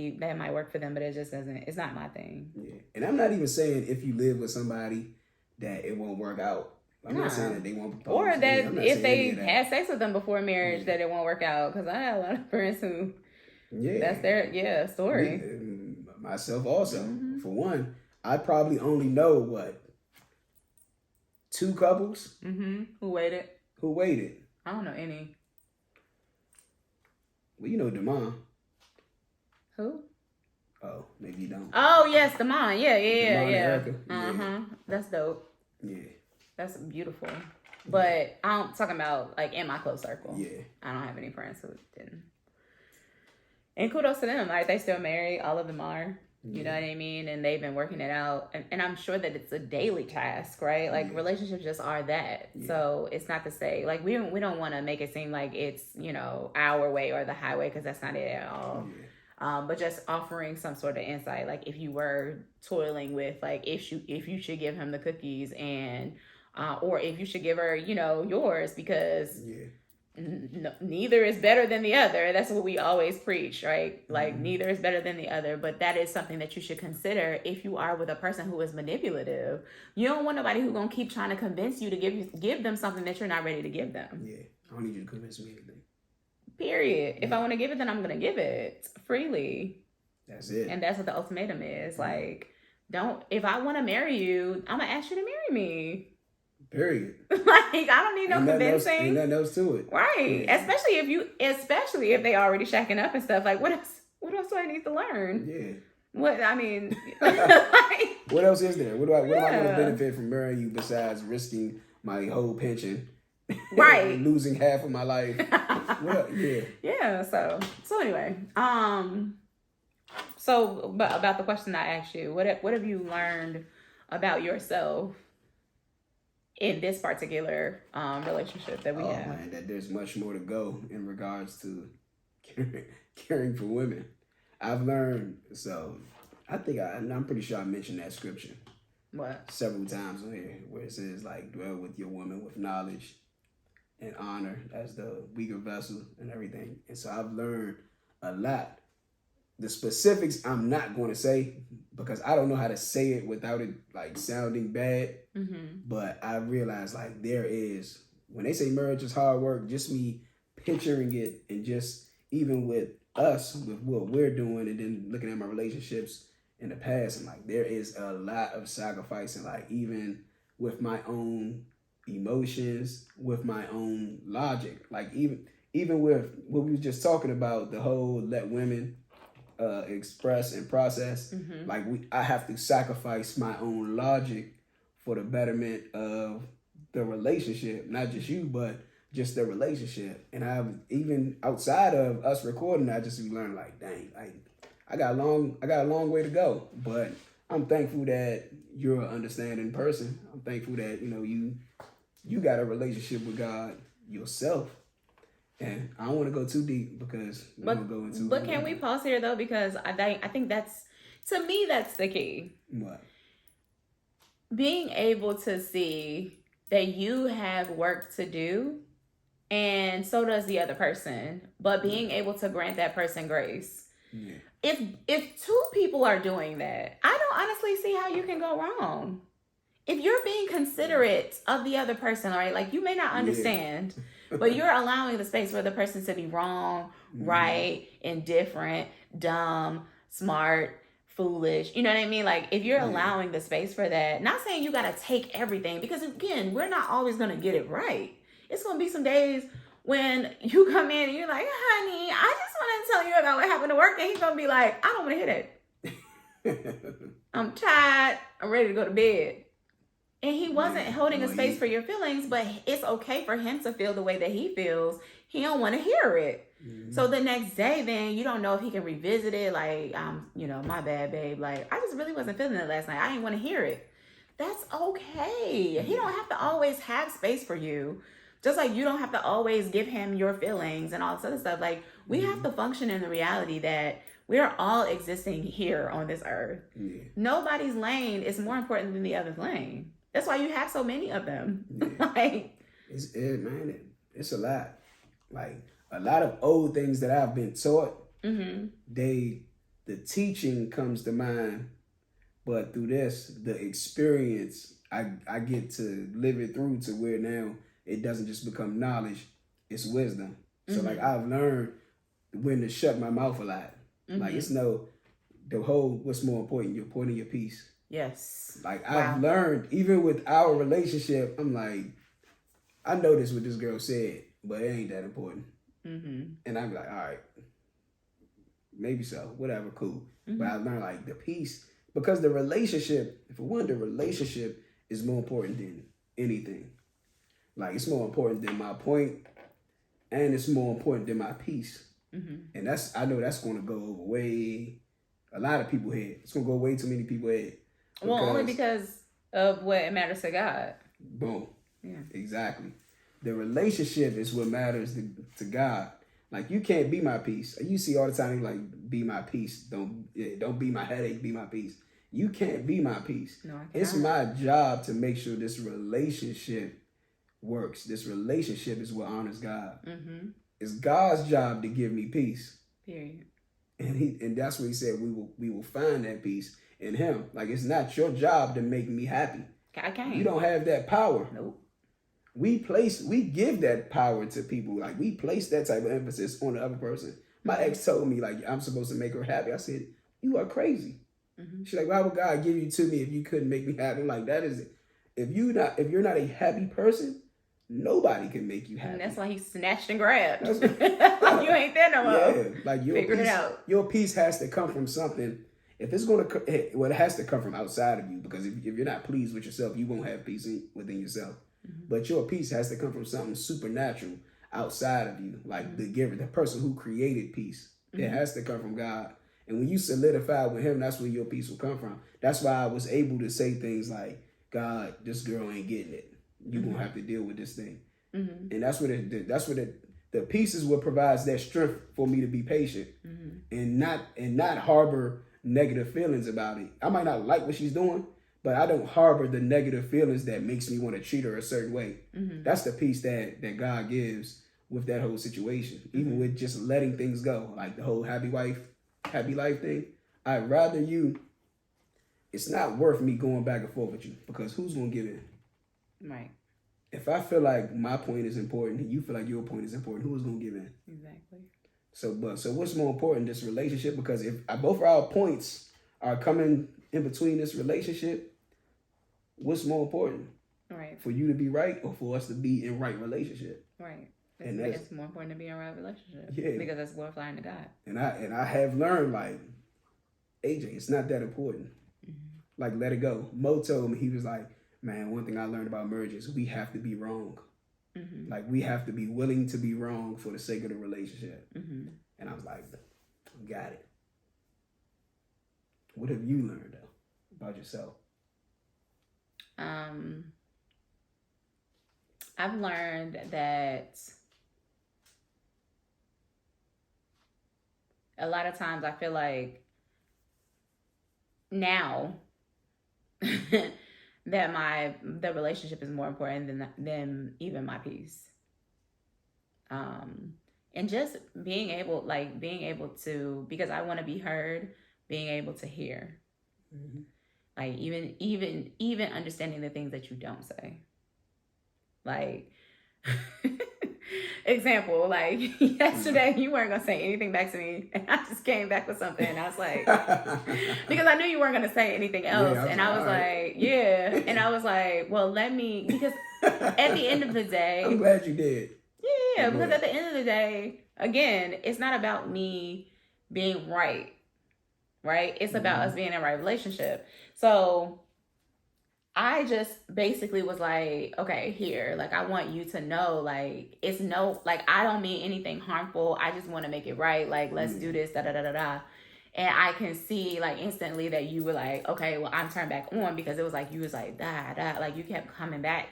work for them, but it just doesn't. It's not my thing. Yeah, and I'm not even saying if you live with somebody that it won't work out. I'm not saying that they won't propose. Or that if they had sex with them before marriage, that it won't work out. Because I have a lot of friends who, that's their story. Myself also. Mm-hmm. For one, I probably only know 2 couples who waited. I don't know any. Well, you know Damon. Who? Oh, maybe you don't. Oh, yes, Damon. Yeah. Erica. Yeah. That's dope. Yeah. That's beautiful. But I'm talking about, like, in my close circle. Yeah. I don't have any friends who didn't. And kudos to them. Like, they still married. All of them are. You know what I mean? And they've been working it out. And I'm sure that it's a daily task, right? Like, relationships just are that. Yeah. So it's not to say, like, we don't want to make it seem like it's, our way or the highway, because that's not it at all. Yeah. But just offering some sort of insight. Like, if you were toiling with, like, if you should give him the cookies and, or if you should give her, yours, because... Yeah. Neither is better than the other. That's what we always preach, right? Like, neither is better than the other. But that is something that you should consider if you are with a person who is manipulative. You don't want nobody who's gonna keep trying to convince you to give them something that you're not ready to give them. Yeah, I don't need you to convince me anything. Period. If I want to give it, then I'm gonna give it freely. That's it. And that's what the ultimatum is. Like, if I want to marry you, I'm gonna ask you to marry me. Period. Like, I don't need no convincing. Ain't nothing else to it. Right. Yeah. Especially if they already shacking up and stuff. Like, what else do I need to learn? Yeah. What I mean, what else is there? What am I going to benefit from marrying you besides risking my whole pension? Right. Losing half of my life. Well, yeah. Yeah. So anyway, so about the question I asked you, what have you learned about yourself in this particular relationship that we have? Man, that there's much more to go in regards to caring for women. I've learned, so I think I'm pretty sure I mentioned that scripture. What? Several times on here, where it says, like, dwell with your woman with knowledge and honor as the weaker vessel and everything. And so I've learned a lot. The specifics I'm not going to say because I don't know how to say it without it, like, sounding bad. Mm-hmm. But I realized, like, when they say marriage is hard work, just me picturing it, and just even with us, with what we're doing, and then looking at my relationships in the past, and like there is a lot of sacrifice, and like even with my own emotions, with my own logic, like even with what we were just talking about, the whole let women express and process. Like I have to sacrifice my own logic for the betterment of the relationship, not just you, but just the relationship. And I've even outside of us recording, I just learned like, dang, I got a long way to go. But I'm thankful that you're an understanding person. I'm thankful that you got a relationship with God yourself. And I don't want to go too deep because we're gonna go into. But can we pause here though? Because I think that's, to me, that's the key. What? Being able to see that you have work to do, and so does the other person. But being able to grant that person grace. Yeah. If two people are doing that, I don't honestly see how you can go wrong. If you're being considerate of the other person, right? Like you may not understand. But you're allowing the space for the person to be wrong, right, indifferent, dumb, smart, foolish. You know what I mean? Like if you're allowing the space for that, not saying you got to take everything, because again, we're not always going to get it right. It's going to be some days when you come in and you're like, honey, I just want to tell you about what happened to work. And he's going to be like, I don't want to hear that. I'm tired. I'm ready to go to bed. And he wasn't holding a space for your feelings, but it's okay for him to feel the way that he feels. He don't want to hear it. So the next day, then you don't know if he can revisit it. Like, my bad, babe. Like, I just really wasn't feeling it last night. I didn't want to hear it. That's okay. He don't have to always have space for you. Just like you don't have to always give him your feelings and all this other stuff. Like, we have to function in the reality that we're all existing here on this earth. Nobody's lane is more important than the other's lane. That's why you have so many of them. Like, it's a lot. Like a lot of old things that I've been taught, the teaching comes to mind, but through the experience, I get to live it through to where now it doesn't just become knowledge, it's wisdom. So like I've learned when to shut my mouth a lot. Like it's what's more important, your point of your peace. Yes. Like I've learned, even with our relationship, I'm like, I know this what this girl said, but it ain't that important. And I'm like, all right, maybe so, whatever, cool. But I learned like the peace, because the relationship, for one, the relationship is more important than anything. Like it's more important than my point, and it's more important than my peace. And I know that's going to go over way, a lot of people head. It's going to go way too many people head. Well, only because of what matters to God. Boom. Yeah. Exactly. The relationship is what matters to God. Like you can't be my peace. You see all the time, like, be my peace. Don't be my headache. Be my peace. You can't be my peace. No, I cannot. It's my job to make sure this relationship works. This relationship is what honors God. It's God's job to give me peace. Period. And that's what he said. We will find that peace in him. Like it's not your job to make me happy. I can't. You don't have that power. Nope. We give that power to people. Like we place that type of emphasis on the other person. My ex told me like I'm supposed to make her happy. I said, you are crazy. She's like, why would God give you to me if you couldn't make me happy? I'm like, that is, if you're not a happy person, nobody can make you happy. And that's why he snatched and grabbed. You ain't there no more. Yeah, like Figured it out. Your peace has to come from something. If it's it has to come from outside of you, because if you're not pleased with yourself, you won't have peace within yourself. But your peace has to come from something supernatural outside of you, like the giver, the person who created peace. It has to come from God. And when you solidify with him, that's where your peace will come from. That's why I was able to say things like, God, this girl ain't getting it. You're going to have to deal with this thing. And that's what the peace is what provides that strength for me to be patient and not harbor negative feelings about it. I might not like what she's doing, but I don't harbor the negative feelings that makes me want to treat her a certain way. That's the peace that God gives with that whole situation. Even with just letting things go, like the whole happy life thing. I'd rather it's not worth me going back and forth with you, because who's going to give in? Right. If I feel like my point is important and you feel like your point is important, who's going to give in? Exactly. So what's more important, this relationship? Because if both of our points are coming in between this relationship, what's more important? Right. For you to be right or for us to be in right relationship? Right. And it's more important to be in a right relationship. Yeah. Because that's glorifying to God. And I have learned, like, AJ, it's not that important. Mm-hmm. Like, let it go. Mo told me, he was like, man, one thing I learned about marriage is we have to be wrong. Mm-hmm. Like, we have to be willing to be wrong for the sake of the relationship. Mm-hmm. And I was like, got it. What have you learned, though, about yourself? I've learned that a lot of times I feel like now that the relationship is more important than even my peace. And just being able to, because I want to be heard, being able to hear. Mm-hmm. Like even understanding the things that you don't say. Like, example, like yesterday you weren't gonna say anything back to me, and I just came back with something, and I was like, because I knew you weren't gonna say anything else, and I was like, yeah, and I was like, well, because at the end of the day, I'm glad you did. Yeah, because at the end of the day, again, it's not about me being right? It's about us being in a right relationship. So I just basically was like, okay, here, like, I want you to know, like, it's no, like, I don't mean anything harmful. I just want to make it right. Like, let's do this, da-da-da-da-da. And I can see, like, instantly that you were like, okay, well, I'm turned back on, because it was like, you was like, da-da, like, you kept coming back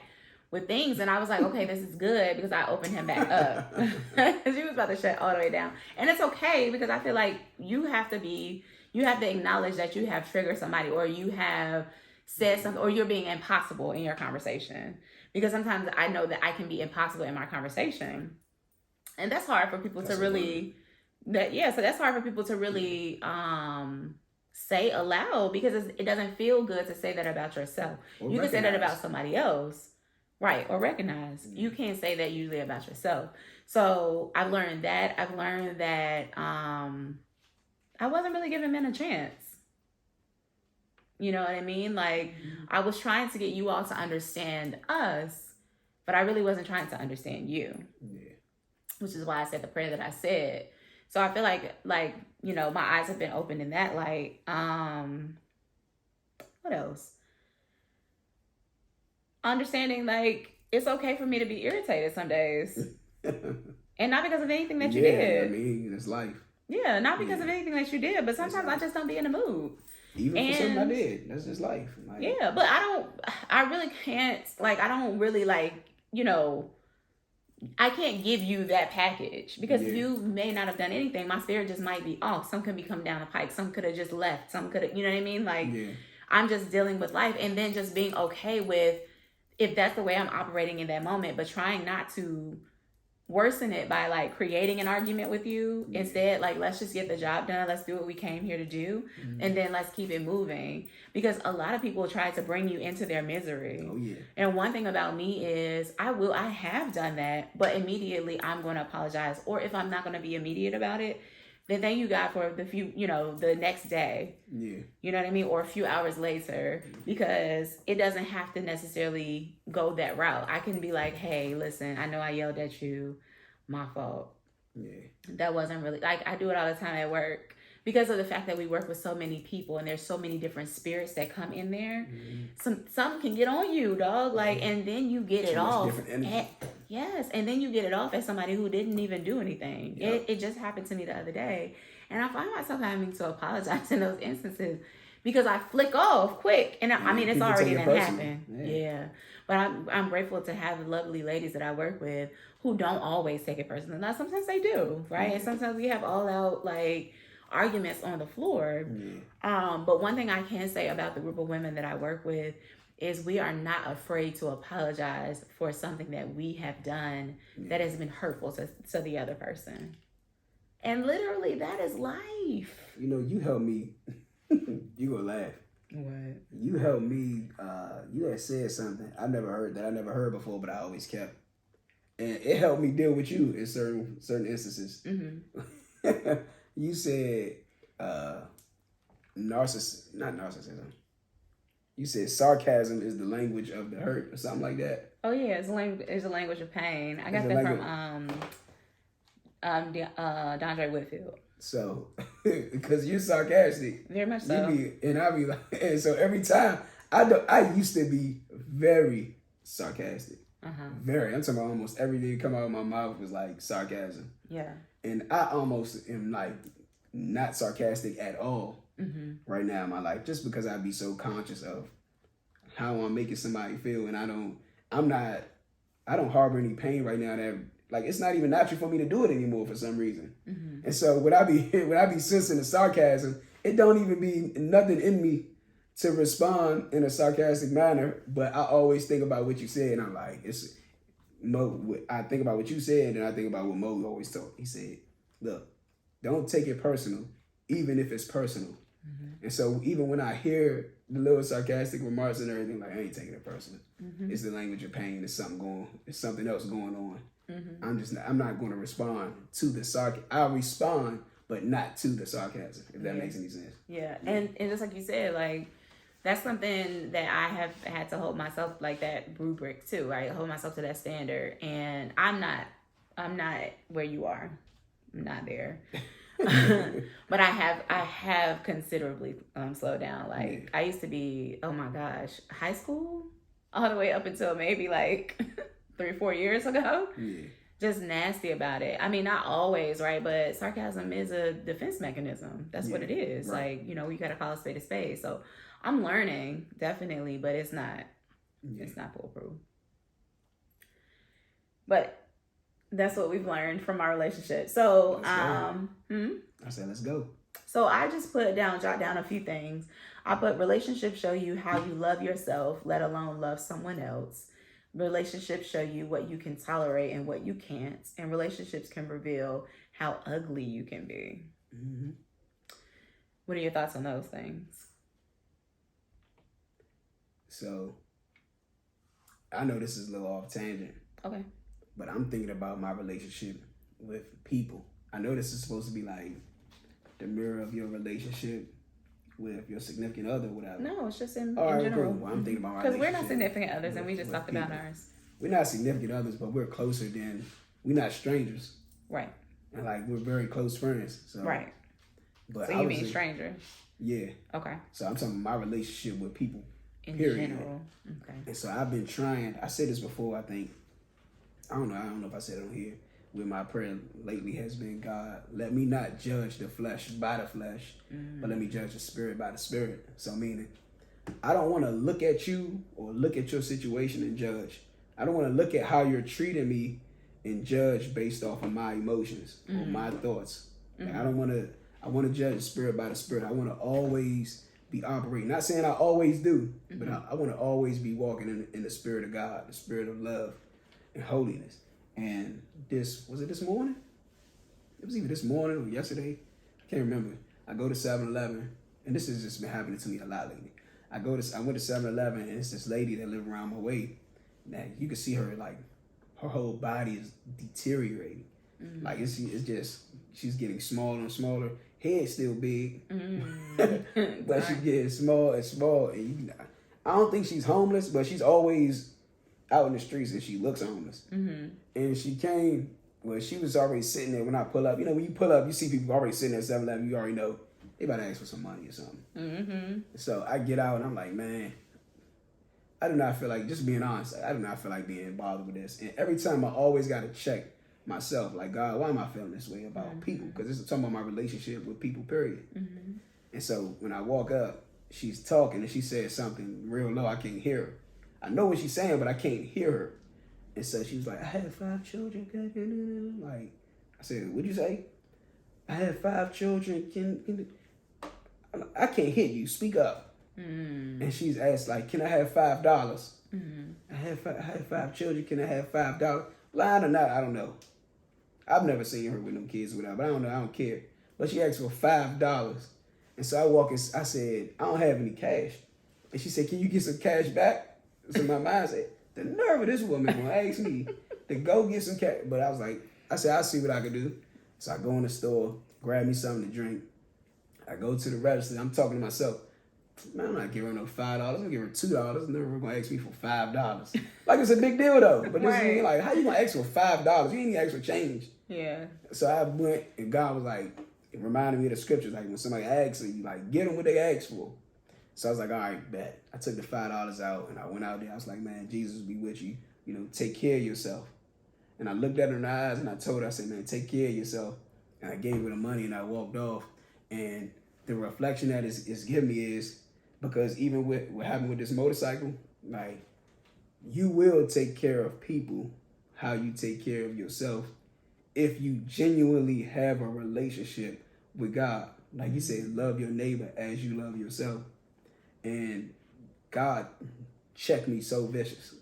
with things. And I was like, okay, this is good, because I opened him back up. Because he was about to shut all the way down. And it's okay, because I feel like you have to acknowledge that you have triggered somebody, or you have said something, or you're being impossible in your conversation. Because sometimes I know that I can be impossible in my conversation. And that's hard for people to really, so that's hard for people to really say aloud, because it doesn't feel good to say that about yourself. You can say that about somebody else, right? Or recognize. You can't say that usually about yourself. So I've learned that. I wasn't really giving men a chance. You know what I mean? Like, I was trying to get you all to understand us, but I really wasn't trying to understand you. Yeah. Which is why I said the prayer that I said. So I feel like, you know, my eyes have been opened in that light. What else? Understanding, like, it's okay for me to be irritated some days. And not because of anything that you did. I mean, it's life. Yeah, not because of anything that you did, but sometimes I just don't be in the mood. Even for something I did. That's just life. Like, yeah, but I really can't, like, I don't really, like, you know, I can't give you that package, because you may not have done anything. My spirit just might be off. Some could be coming down the pike. Some could have just left. Some could have, you know what I mean? Like, I'm just dealing with life, and then just being okay with, if that's the way I'm operating in that moment, but trying not to worsen it by, like, creating an argument with you. Instead, like, let's just get the job done. Let's do what we came here to do. And then let's keep it moving, because a lot of people try to bring you into their misery. Oh, yeah. And one thing about me is I have done that, but immediately I'm going to apologize. Or if I'm not going to be immediate about it, then thank you, God, for the next day. Yeah. You know what I mean? Or a few hours later, because it doesn't have to necessarily go that route. I can be like, hey, listen, I know I yelled at you. My fault. Yeah. That wasn't really, like, I do it all the time at work, because of the fact that we work with so many people, and there's so many different spirits that come in there. Some can get on you, dog. Like, and then you get it off. Yes, and then you get it off as somebody who didn't even do anything. Yep. It just happened to me the other day, and I find myself having to apologize in those instances, because I flick off quick, and I mean, it's already done happened. Yeah. But I'm grateful to have the lovely ladies that I work with who don't always take it personally. Now, sometimes they do, right? And sometimes we have all out, like, arguments on the floor. But one thing I can say about the group of women that I work with is we are not afraid to apologize for something that we have done that has been hurtful to the other person. And literally, that is life. You know, you helped me. You gonna laugh. What? You helped me. You had said something I never heard before, but I always kept. And it helped me deal with you in certain instances. You said, not narcissism. You said sarcasm is the language of the hurt or something like that. Oh yeah, it's a language of pain. I got It's a that from Dondre Whitfield. So, because you're sarcastic, Very much so. And I be like, and so every time I used to be very sarcastic. Very. I'm talking about almost everything that come out of my mouth was like sarcasm. Yeah. And I almost am like not sarcastic at all right now in my life, just because I be so conscious of how I'm making somebody feel, and I don't harbor any pain right now that like it's not even natural for me to do it anymore for some reason. And so when I be sensing the sarcasm, it don't even be nothing in me to respond in a sarcastic manner, but I always think about what you said, and I'm like, it's Mo. I think about what you said, and I think about what Mo always told. He said, "Look, don't take it personal, even if it's personal." And so even when I hear the little sarcastic remarks and everything, like I ain't taking it personal. It's the language of pain. It's something else going on. I'm not going to respond to the sarcasm. I'll respond, but not to the sarcasm, if that makes any sense. Yeah. And just like you said, like that's something that I have had to hold myself like that rubric too, right? Hold myself to that standard. And I'm not where you are. I'm not there. But I have considerably slowed down. Like I used to be, oh my gosh, high school all the way up until maybe like 3-4 years ago. Yeah. Just nasty about it. I mean, not always, right? But sarcasm is a defense mechanism. That's what it is. Right. Like, you gotta call a spade a spade. So I'm learning, definitely, but it's not foolproof. But that's what we've learned from our relationship. So, I said, let's go. So I just jot down a few things. I put relationships show you how you love yourself, let alone love someone else. Relationships show you what you can tolerate and what you can't. And relationships can reveal how ugly you can be. What are your thoughts on those things? So, I know this is a little off tangent. Okay. But I'm thinking about my relationship with people. I know this is supposed to be like the mirror of your relationship with your significant other, whatever. No, it's just in right, general. Cool. Well, I'm thinking about because we're not significant others, and we just talked people. about ours. We're not significant others, but we're closer than we're not strangers. Right. And like we're very close friends. So right. But so you mean strangers? Yeah. Okay. So I'm talking about my relationship with people. In general. Okay. And so I've been trying. I said this before. I think. I don't know if I said it on here. With my prayer lately has been, God, let me not judge the flesh by the flesh, but let me judge the spirit by the spirit. So meaning, I don't want to look at you or look at your situation and judge. I don't want to look at how you're treating me and judge based off of my emotions or my thoughts. Like, I want to judge the spirit by the spirit. I want to always be operating. Not saying I always do, but I want to always be walking in the spirit of God, the spirit of love and holiness. And was it this morning? It was either this morning or yesterday. I can't remember. I go to 7-Eleven, and this has just been happening to me a lot lately. I went to 7-Eleven, and it's this lady that lives around my way. That you can see her, like, her whole body is deteriorating. Like, it's just, she's getting smaller and smaller. Head still big, but she's getting small and small. And I don't think she's homeless, but she's always out in the streets and she looks homeless. And she she was already sitting there when I pull up. When you pull up, you see people already sitting at 7-Eleven, you already know they about to ask for some money or something. So I get out and I'm like, man, I do not feel like, just being honest, I do not feel like being bothered with this. And every time I always got to check myself, like, God, why am I feeling this way about people? Because this is talking about my relationship with people, period. And so when I walk up, she's talking and she says something real low. I can't hear her. I know what she's saying, but I can't hear her. And so she was like, I have 5 children. Like, I said, what'd you say? I have 5 children. I can't hear you. Speak up. And she's asked, like, can I have $5? I have 5 children. Can I have $5? Lying or not, I don't know. I've never seen her with no kids or whatever, but I don't know. I don't care. But she asked for $5. And so I walk in, I said, I don't have any cash. And she said, can you get some cash back? So my mind said, the nerve of this woman gonna ask me to go get some cash. But I said, I'll see what I can do. So I go in the store, grab me something to drink. I go to the register. I'm talking to myself. Man, I'm not giving her no $5. I'm gonna give her $2. And then we're gonna ask me for $5. Like it's a big deal though. But this Right. is like, how you gonna ask for $5? You ain't even ask for change. Yeah. So I went and God was like, it reminded me of the scriptures. Like when somebody asks you, like get them what they ask for. So I was like, all right, bet. I took the $5 out and I went out there. I was like, man, Jesus be with you. You know, take care of yourself. And I looked at her in the eyes and I told her, I said, man, take care of yourself. And I gave her the money and I walked off. And the reflection that is giving me is because even with what happened with this motorcycle, like you will take care of people how you take care of yourself if you genuinely have a relationship with God. Like you said, love your neighbor as you love yourself. And God checked me so vicious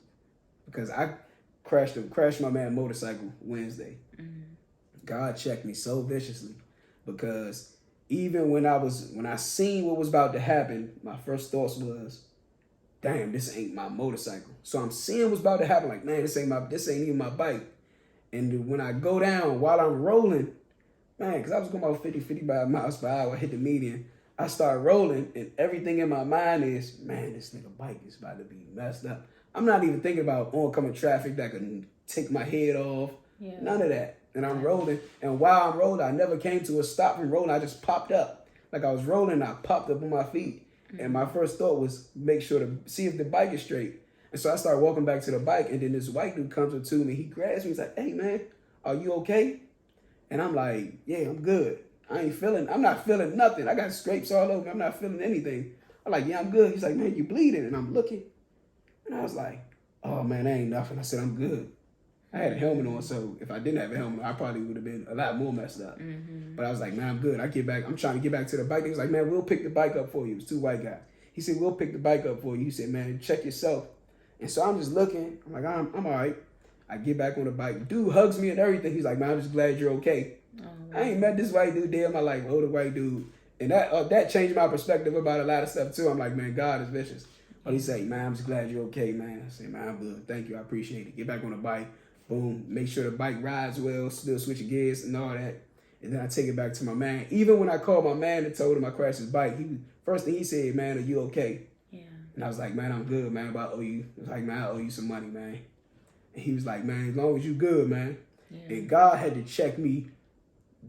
because I crashed my man motorcycle Wednesday. God checked me so viciously because even when I seen what was about to happen, my first thoughts was, damn, this ain't my motorcycle. So I'm seeing what's about to happen, like, man, this ain't even my bike. And when I go down while I'm rolling, man, because I was going about 50, 55 miles per hour, I hit the median. I start rolling, and everything in my mind is, man, this nigga bike is about to be messed up. I'm not even thinking about oncoming traffic that could take my head off. Yeah. None of that. And I'm rolling. And while I'm rolling, I never came to a stop from rolling. I just popped up. Like I was rolling, I popped up on my feet. And my first thought was make sure to see if the bike is straight. And so I started walking back to the bike. And then this white dude comes up to me. He grabs me. He's like, hey, man, are you okay? And I'm like, yeah, I'm good. I'm not feeling nothing. I got scrapes all over. I'm not feeling anything. I'm like, yeah, I'm good. He's like, man, you bleeding. And I'm looking. And I was like, oh, man, that ain't nothing. I said, I'm good. I had a helmet on, so if I didn't have a helmet, I probably would have been a lot more messed up. But I was like, man, I'm good. I'm trying to get back to the bike. He was like, man, we'll pick the bike up for you. It was two white guys. He said, we'll pick the bike up for you. He said, man, check yourself. And so I'm just looking. I'm like, I'm all right. I get back on the bike. Dude hugs me and everything. He's like, man, I'm just glad you're okay. I ain't met this white dude day in my life, older white dude. And that changed my perspective about a lot of stuff, too. I'm like, man, God is vicious. But he said, man, I'm just glad you're okay, man. I said, man, I'm good. Thank you. I appreciate it. Get back on the bike. Boom, make sure the bike rides well, still switching gears and all that. And then I take it back to my man. Even when I called my man and told him I crashed his bike, first thing he said, man, are you okay? Yeah. And I was like, man, I'm good, man, but I owe you. I was like, man, I owe you some money, man. And he was like, man, as long as you good, man. Yeah. And God had to check me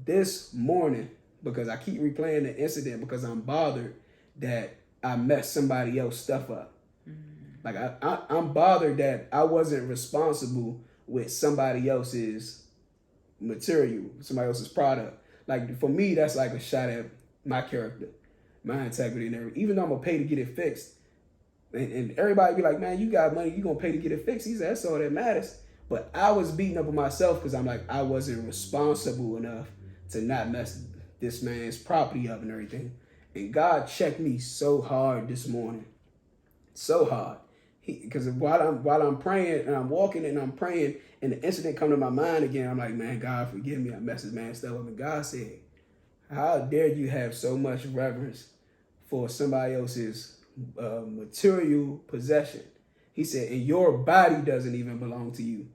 this morning because I keep replaying the incident because I'm bothered that I messed somebody else's stuff up. Like I'm bothered that I wasn't responsible with somebody else's material, somebody else's product. Like for me, that's like a shot at my character, my integrity and everything. Even though I'm gonna pay to get it fixed. And everybody be like, man, you got money, you gonna pay to get it fixed. He said, that's all that matters. But I was beating up on myself because I'm like, I wasn't responsible enough to not mess this man's property up and everything. And God checked me so hard this morning. So hard. Because while I'm praying and I'm walking and I'm praying and the incident come to my mind again, I'm like, man, God, forgive me. I messed this man's stuff up. And God said, how dare you have so much reverence for somebody else's material possession? He said, and your body doesn't even belong to you.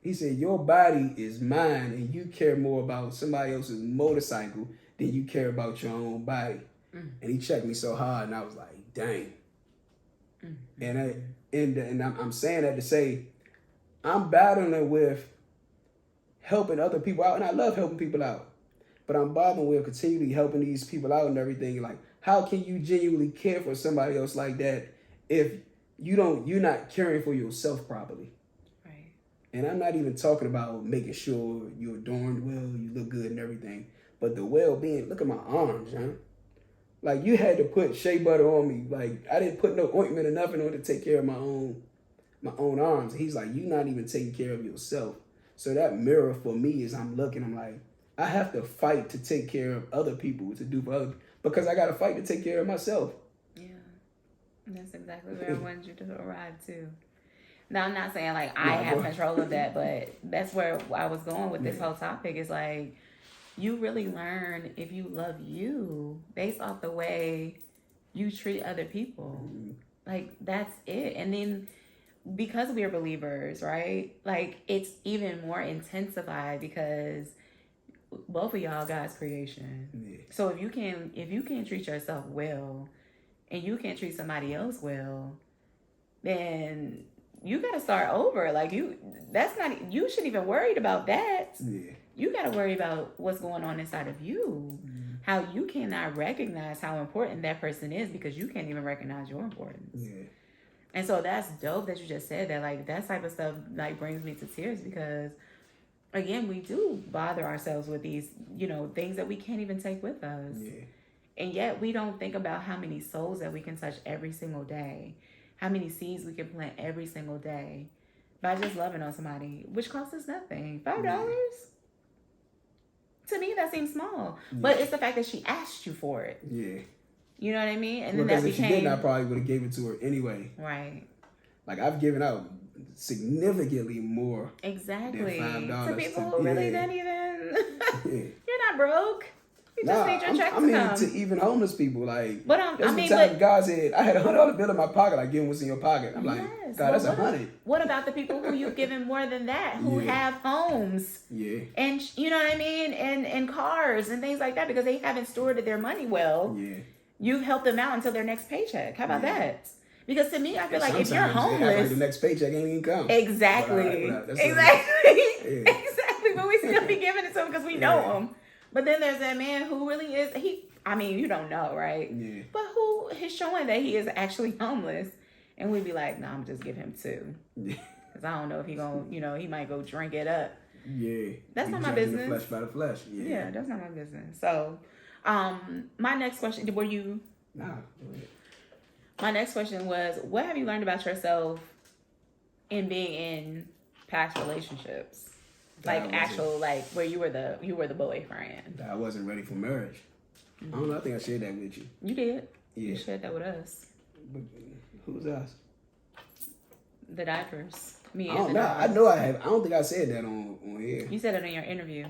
He said, your body is mine and you care more about somebody else's motorcycle than you care about your own body. And he checked me so hard and I was like, dang. And I'm saying that to say, I'm battling with helping other people out, and I love helping people out. But I'm bothering with continually helping these people out and everything. Like, how can you genuinely care for somebody else like that if you're not caring for yourself properly? Right. And I'm not even talking about making sure you're adorned well, you look good and everything, but the well-being. Look at my arms, man. Like, you had to put shea butter on me. Like, I didn't put no ointment or nothing on to take care of my own arms. He's like, you're not even taking care of yourself. So that mirror for me is I'm looking, I'm like, I have to fight to take care of other people, to do for other people, because I got to fight to take care of myself. Yeah, that's exactly where I wanted you to arrive to. Now, I'm not saying, like, I have control of that, but that's where I was going with this whole topic is, like, you really learn if you love you based off the way you treat other people. Like, that's it. And then because we are believers, right? Like, it's even more intensified because both of y'all God's creation. Yeah. So if you can't treat yourself well, and you can't treat somebody else well, then you got to start over. Like you shouldn't even worried about that. Yeah. You got to worry about what's going on inside of you. How you cannot recognize how important that person is because you can't even recognize your importance. Yeah. And so that's dope that you just said that. Like that type of stuff like brings me to tears because again, we do bother ourselves with these, things that we can't even take with us. Yeah. And yet we don't think about how many souls that we can touch every single day. How many seeds we can plant every single day by just loving on somebody, which costs us nothing. $5? Yeah. To me, that seems small. Yeah. But it's the fact that she asked you for it. Yeah. You know what I mean? And well, then that if she didn't, I probably would have gave it to her anyway. Right. Like I've given out significantly more. Exactly. Than $5 to people who really don't even. You're not broke. You just need your check to come. To even homeless people, like. But but God said I had $100 bill in my pocket. Like, give him what's in your pocket. I'm like, God, that's $100. What about the people who you've given more than that, who have homes? Yeah. And you know what I mean, and cars and things like that because they haven't stewarded their money well. Yeah. You've helped them out until their next paycheck. How about that? Because to me, I feel like if you're Sometimes homeless, like the next paycheck ain't even come. Exactly. Exactly. But we still be giving it to them because we know them. But then there's that man who really is, you don't know, right? Yeah. But who is showing that he is actually homeless. And we'd be like, no, I'm just give him $2. Because I don't know if he gonna, he might go drink it up. Yeah. That's not my business. The flesh by the flesh. Yeah, that's not my business. So, my next question, Nah, go ahead. My next question was, what have you learned about yourself in being in past relationships? Like where you were the boyfriend. That I wasn't ready for marriage. I don't know. I think I shared that with you. You did. Yeah. You shared that with us. But who's us? The diapers. Me I and I know I have. I don't think I said that on here. You said it in your interview.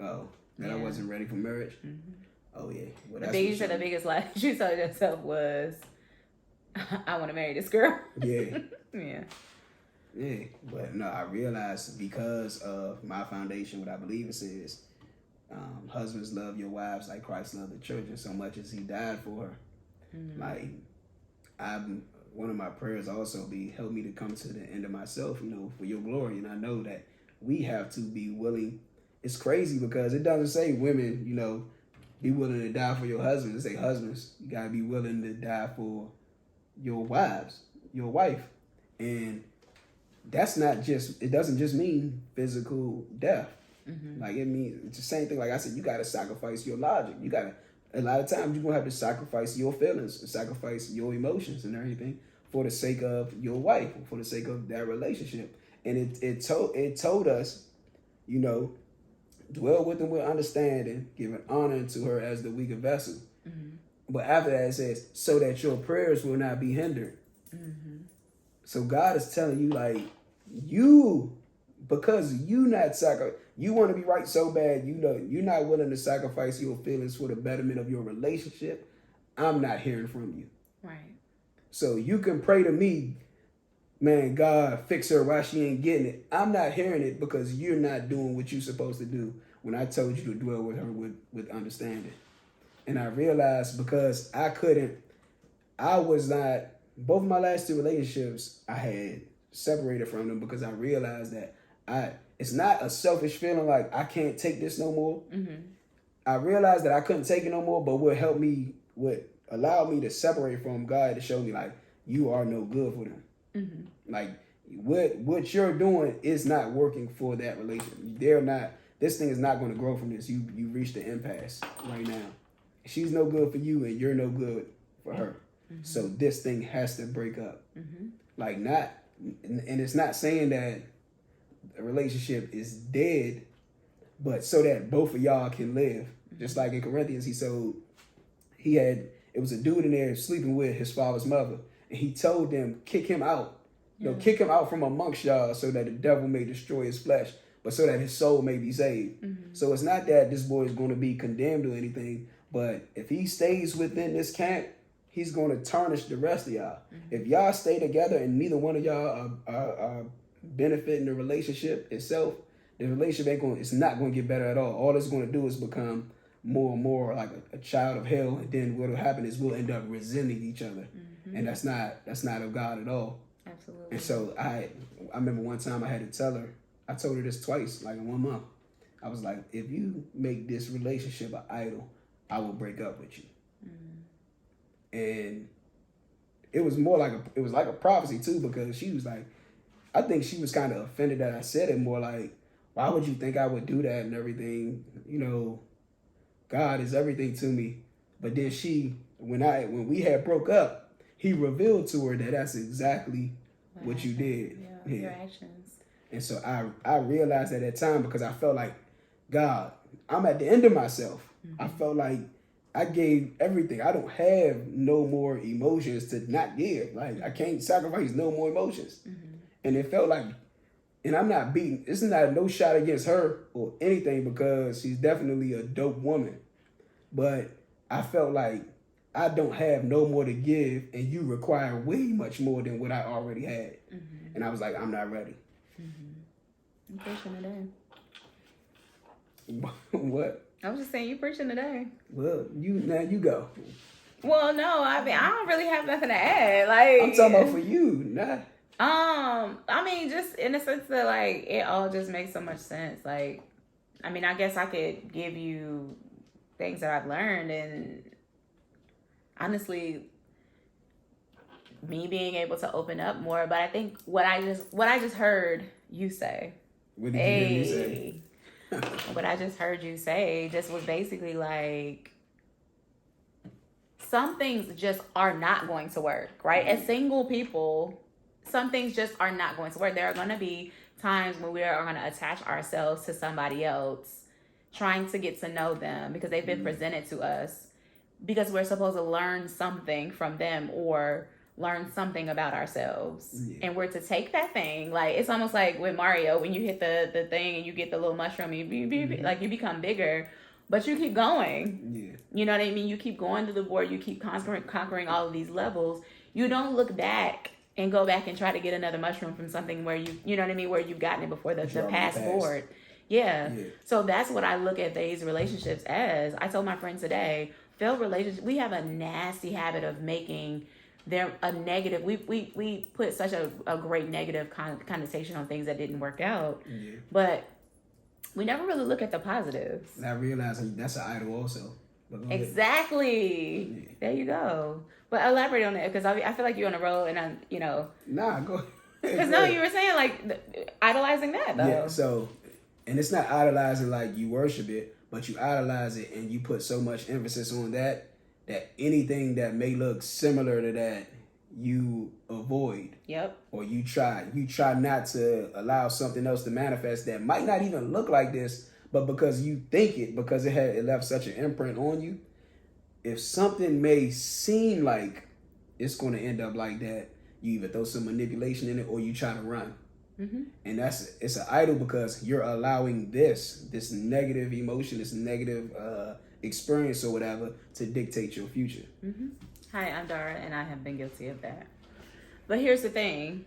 Oh, that I wasn't ready for marriage. Mm-hmm. Oh yeah. Well, you said the biggest lie you told yourself was, "I want to marry this girl." Yeah. Yeah. Yeah, but no, I realized because of my foundation, what I believe it says, husbands love your wives like Christ loved the church, and so much as he died for her. Mm-hmm. Like, one of my prayers also be help me to come to the end of myself, for your glory. And I know that we have to be willing. It's crazy because it doesn't say women, be willing to die for your husband. It say husbands, you gotta be willing to die for your wives, your wife, and that's not just, it doesn't just mean physical death. Mm-hmm. Like it means, it's the same thing. Like I said, you got to sacrifice your logic. A lot of times you're going to have to sacrifice your feelings, sacrifice your emotions and everything for the sake of your wife, for the sake of that relationship. And it told us, dwell with them with understanding, giving honor to her as the weaker vessel. Mm-hmm. But after that it says, so that your prayers will not be hindered. Mm-hmm. So God is telling you, like, because you want to be right so bad, you're not willing to sacrifice your feelings for the betterment of your relationship. I'm not hearing from you. Right. So you can pray to me, man, God, fix her while she ain't getting it. I'm not hearing it because you're not doing what you're supposed to do when I told you to dwell with her with understanding. And I realized because both of my last 2 relationships, I had separated from them because I realized that it's not a selfish feeling like I can't take this no more. Mm-hmm. I realized that I couldn't take it no more, but what allowed me to separate from God to show me like, you are no good for them. Mm-hmm. Like what you're doing is not working for that relationship. This thing is not going to grow from this. You reached the impasse right now. She's no good for you and you're no good for her. Mm-hmm. So this thing has to break up. Mm-hmm. Like and it's not saying that the relationship is dead, but so that both of y'all can live. Mm-hmm. Just like in Corinthians, it was a dude in there sleeping with his father's mother, and he told them, kick him out. Kick him out from amongst y'all so that the devil may destroy his flesh, but so that his soul may be saved. Mm-hmm. So it's not that this boy is going to be condemned or anything, but if he stays within this camp, he's going to tarnish the rest of y'all. Mm-hmm. If y'all stay together and neither one of y'all are benefiting the relationship itself, the relationship it's not going to get better at all. All it's going to do is become more and more like a child of hell, and then what'll happen is we'll end up resenting each other, and that's not of God at all. Absolutely. And so I remember one time I had to tell her, I told her this twice, like in 1 month. I was like, if you make this relationship an idol, I will break up with you. And it was more like a prophecy too, because she was like, I think she was kind of offended that I said it, more like, why would you think I would do that and everything? You know, God is everything to me. But then when we had broke up, he revealed to her that that's exactly what you did. Yeah, your actions. And so I realized at that time, because I felt like, God, I'm at the end of myself. I felt like I gave everything. I don't have no more emotions to not give. Like, I can't sacrifice no more emotions. And it felt like, and I'm not beating, it's not no shot against her or anything, because she's definitely a dope woman. But I felt like I don't have no more to give, and you require way much more than what I already had. And I was like, I'm not ready. I'm preaching today. What? I was just saying, you preaching today. Well, you go. Well, no, I mean, I don't really have nothing to add. Like, I'm talking about for you, not. I mean, just in the sense that, like, it all just makes so much sense. Like, I mean, I guess I could give you things that I've learned, and honestly, me being able to open up more. But I think what I just heard you say. What did you hear me say? What I just heard you say just was basically like, some things just are not going to work, right? As single people, some things just are not going to work. There are going to be times when we are going to attach ourselves to somebody else, trying to get to know them because they've been presented to us, because we're supposed to learn something from them or learn something about ourselves. And we're to take that thing, like, it's almost like with Mario, when you hit the thing and you get the little mushroom, like, you become bigger, but you keep going. You know what I mean? You keep going to the board, you keep conquering all of these levels. You don't look back and go back and try to get another mushroom from something where you know what I mean, where you've gotten it before, the past board. So that's what I look at these relationships as. I told my friend today, failed relationships, we have a nasty habit of making they're a negative. We put such a great negative connotation on things that didn't work out, but we never really look at the positives. And I realize that's an idol also. Exactly. There you go. But elaborate on it, because I feel like you're on a roll, and I'm Nah, go ahead. Because no, you were saying like idolizing that though. Yeah. So, and it's not idolizing like you worship it, but you idolize it and you put so much emphasis on that anything that may look similar to that, you avoid. Yep. Or you try not to allow something else to manifest that might not even look like this, but because you think it, because it left such an imprint on you. If something may seem like it's going to end up like that, you either throw some manipulation in it or you try to run. And it's an idol, because you're allowing this negative emotion, this negative experience or whatever to dictate your future. Hi, I'm Darah, and I have been guilty of that. But here's the thing.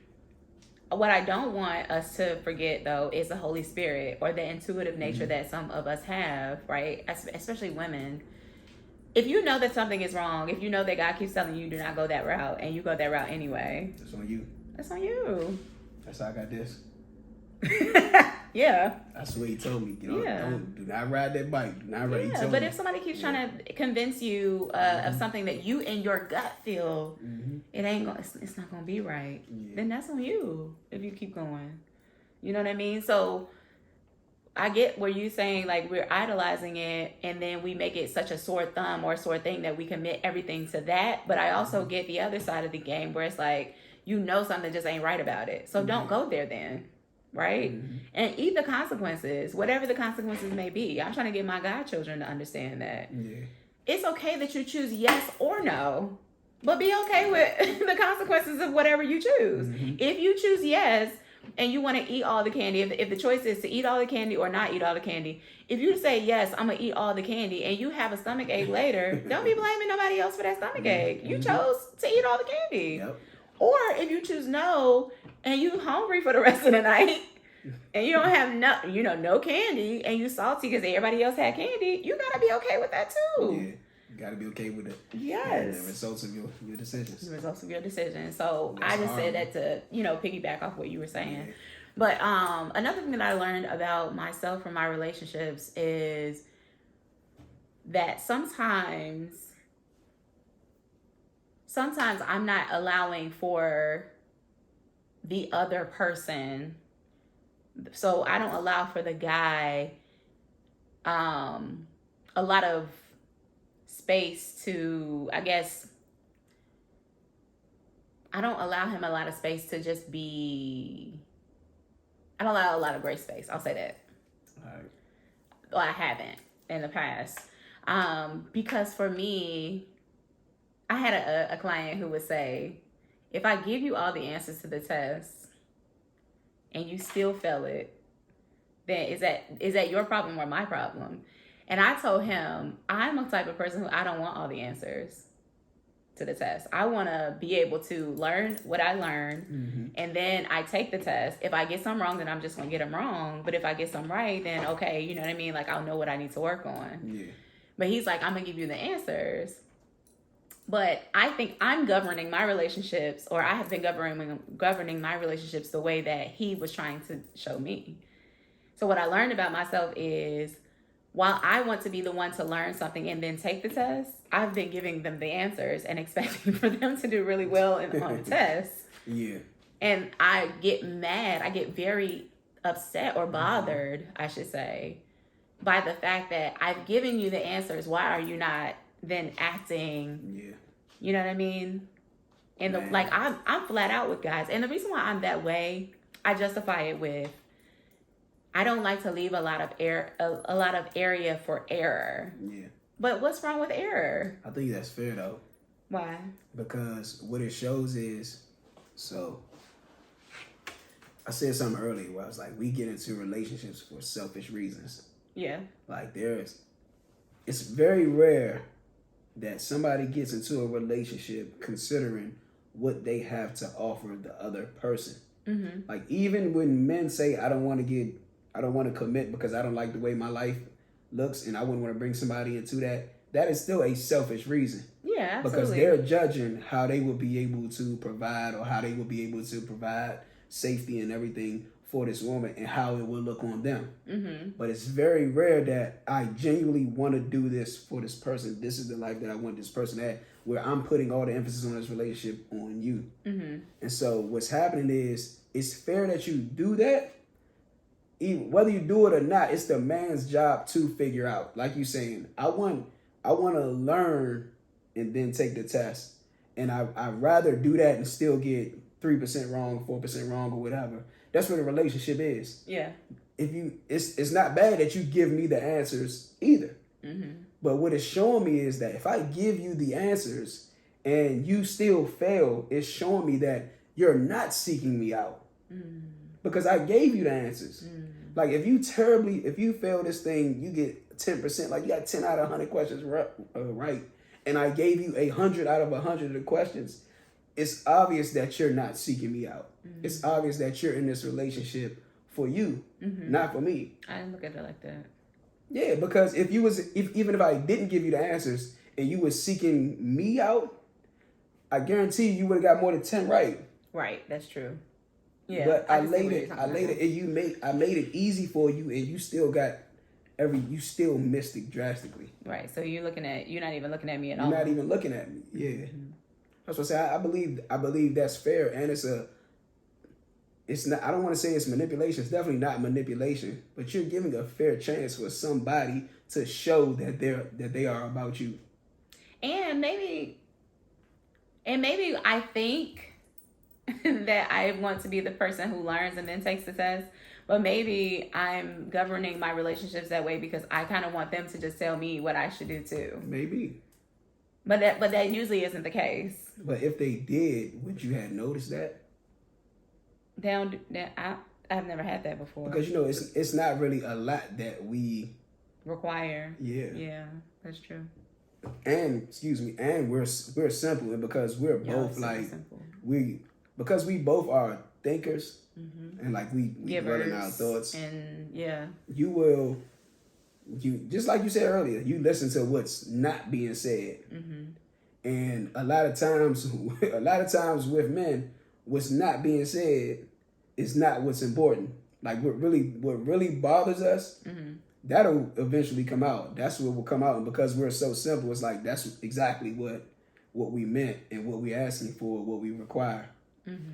What I don't want us to forget, though, is the Holy Spirit, or the intuitive nature that some of us have, right? Especially women. If you know that something is wrong, if you know that God keeps telling you do not go that route, and you go that route anyway. That's on you. That's on you. That's how I got this. Yeah. That's what he told me. Do not ride that bike. Do not ride. Yeah, but if somebody keeps trying to convince you of something that you in your gut feel it's not gonna be right, then that's on you if you keep going. You know what I mean? So I get where you saying like we're idolizing it, and then we make it such a sore thumb or a sore thing that we commit everything to that. But I also get the other side of the game where it's like, something just ain't right about it. So don't go there then. Right? And eat the consequences, whatever the consequences may be. I'm trying to get my godchildren to understand that. It's okay that you choose yes or no, but be okay with the consequences of whatever you choose. If you choose yes and you want to eat all the candy, if the choice is to eat all the candy or not eat all the candy, if you say yes, I'm gonna eat all the candy, and you have a stomach ache later, don't be blaming nobody else for that stomach ache. You chose to eat all the candy. Or if you choose no and you hungry for the rest of the night, and you don't have no candy, and you salty because everybody else had candy, you gotta be okay with that too. Yeah. You gotta be okay with it. Yes. The results of your decisions. The results of your decision. So That's I just hard. said that to, piggyback off what you were saying. Yeah. But another thing that I learned about myself from my relationships is that sometimes I'm not allowing for the other person. So I don't allow for the guy a lot of space to, I guess, I don't allow him a lot of space to just be, I don't allow a lot of grace space. I'll say that. All right. Well, I haven't in the past. Because for me, I had a client who would say, if I give you all the answers to the test and you still fail it, then is that your problem or my problem? And I told him, I'm a type of person who I don't want all the answers to the test. I want to be able to learn what I learned, and then I take the test. If I get some wrong, then I'm just going to get them wrong. But if I get some right, then okay, you know what I mean? Like, I'll know what I need to work on. Yeah. But he's like, I'm going to give you the answers. But I think I'm governing my relationships, or I have been governing my relationships the way that he was trying to show me. So what I learned about myself is, while I want to be the one to learn something and then take the test, I've been giving them the answers and expecting for them to do really well on the test. Yeah. And I get mad. I get very upset or bothered, I should say, by the fact that I've given you the answers. Why are you not then acting? Yeah. You know what I mean? And I'm flat out with guys. And the reason why I'm that way, I justify it with, I don't like to leave a lot of area for error. Yeah. But what's wrong with error? I think that's fair though. Why? Because what it shows is, so I said something earlier where I was like, we get into relationships for selfish reasons. Yeah. Like it's very rare that somebody gets into a relationship considering what they have to offer the other person. Mm-hmm. Like, even when men say, I don't want to commit because I don't like the way my life looks and I wouldn't want to bring somebody into that is still a selfish reason. Yeah, absolutely. Because they're judging how they will be able to provide, or how they will be able to provide safety and everything for this woman and how it will look on them. Mm-hmm. But it's very rare that I genuinely want to do this for this person. This is the life that I want this person to have, where I'm putting all the emphasis on this relationship on you. Mm-hmm. And so what's happening is, it's fair that you do that. Even whether you do it or not, it's the man's job to figure out. Like you saying, I want to learn and then take the test. And I'd rather do that and still get 3% wrong, 4% wrong, or whatever. That's what a relationship is. Yeah. It's not bad that you give me the answers either. Mm-hmm. But what it's showing me is that if I give you the answers and you still fail, it's showing me that you're not seeking me out. Mm-hmm. Because I gave you the answers. Mm-hmm. Like, if you fail this thing, you get 10%. Like, you got 10 out of 100 questions right. And I gave you 100 out of 100 of the questions. It's obvious that you're not seeking me out. Mm-hmm. It's obvious that you're in this relationship for you, not for me. I didn't look at it like that. Yeah, because even if I didn't give you the answers and you were seeking me out, I guarantee you would have got more than 10 right. Right, that's true. Yeah. But I made it easy for you, and you still missed it drastically. Right. So you're not even looking at me at all. You're not even looking at me. Yeah. Mm-hmm. That's what I say. I believe that's fair, and it's not. I don't want to say it's manipulation. It's definitely not manipulation. But you're giving a fair chance for somebody to show that they are about you. And maybe I think that I want to be the person who learns and then takes the test. But maybe I'm governing my relationships that way because I kind of want them to just tell me what I should do too. Maybe. But that usually isn't the case. But if they did, would you have noticed that? I've never had that before. Because it's not really a lot that we require. Yeah. Yeah, that's true. And we're simple, and because we're both like simple. because we both are thinkers and like we dwell in our thoughts. And you just like you said earlier, you listen to what's not being said. And a lot of times with men, what's not being said is not what's important. Like what really bothers us, that'll eventually come out. That's what will come out. And because we're so simple, it's like that's exactly what we meant and what we're asking for, what we require.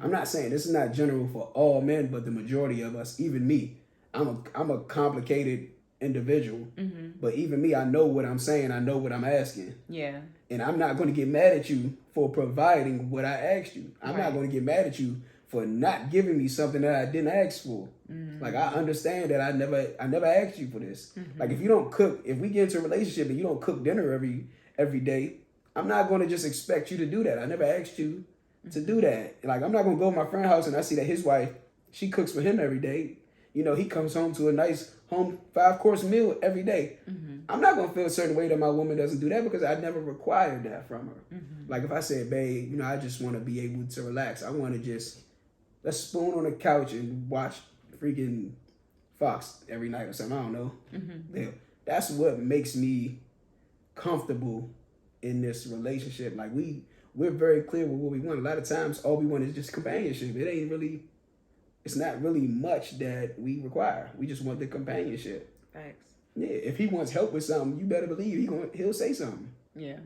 I'm not saying this is not general for all men, but the majority of us, even me, I'm a complicated individual. But even me, I know what I'm saying. I know what I'm asking. Yeah. And I'm not going to get mad at you for providing what I asked you. I'm not going to get mad at you for not giving me something that I didn't ask for. Like I understand that I never asked you for this. Like if you don't cook, if we get into a relationship and you don't cook dinner every day, I'm not going to just expect you to do that. I never asked you to do that. Like I'm not going to go to my friend's house and I see that his wife, she cooks for him every day. You know, he comes home to a nice home 5-course meal every day. I'm not going to feel a certain way that my woman doesn't do that because I never required that from her. Like if I said, babe, you know, I just want to be able to relax. I want to just, let's spoon on the couch and watch freaking Fox every night or something. I don't know. Yeah, that's what makes me comfortable in this relationship. Like we're very clear with what we want. A lot of times all we want is just companionship. It's not really much that we require. We just want the companionship. Thanks. Yeah, if he wants help with something, you better believe he'll say something. Yeah.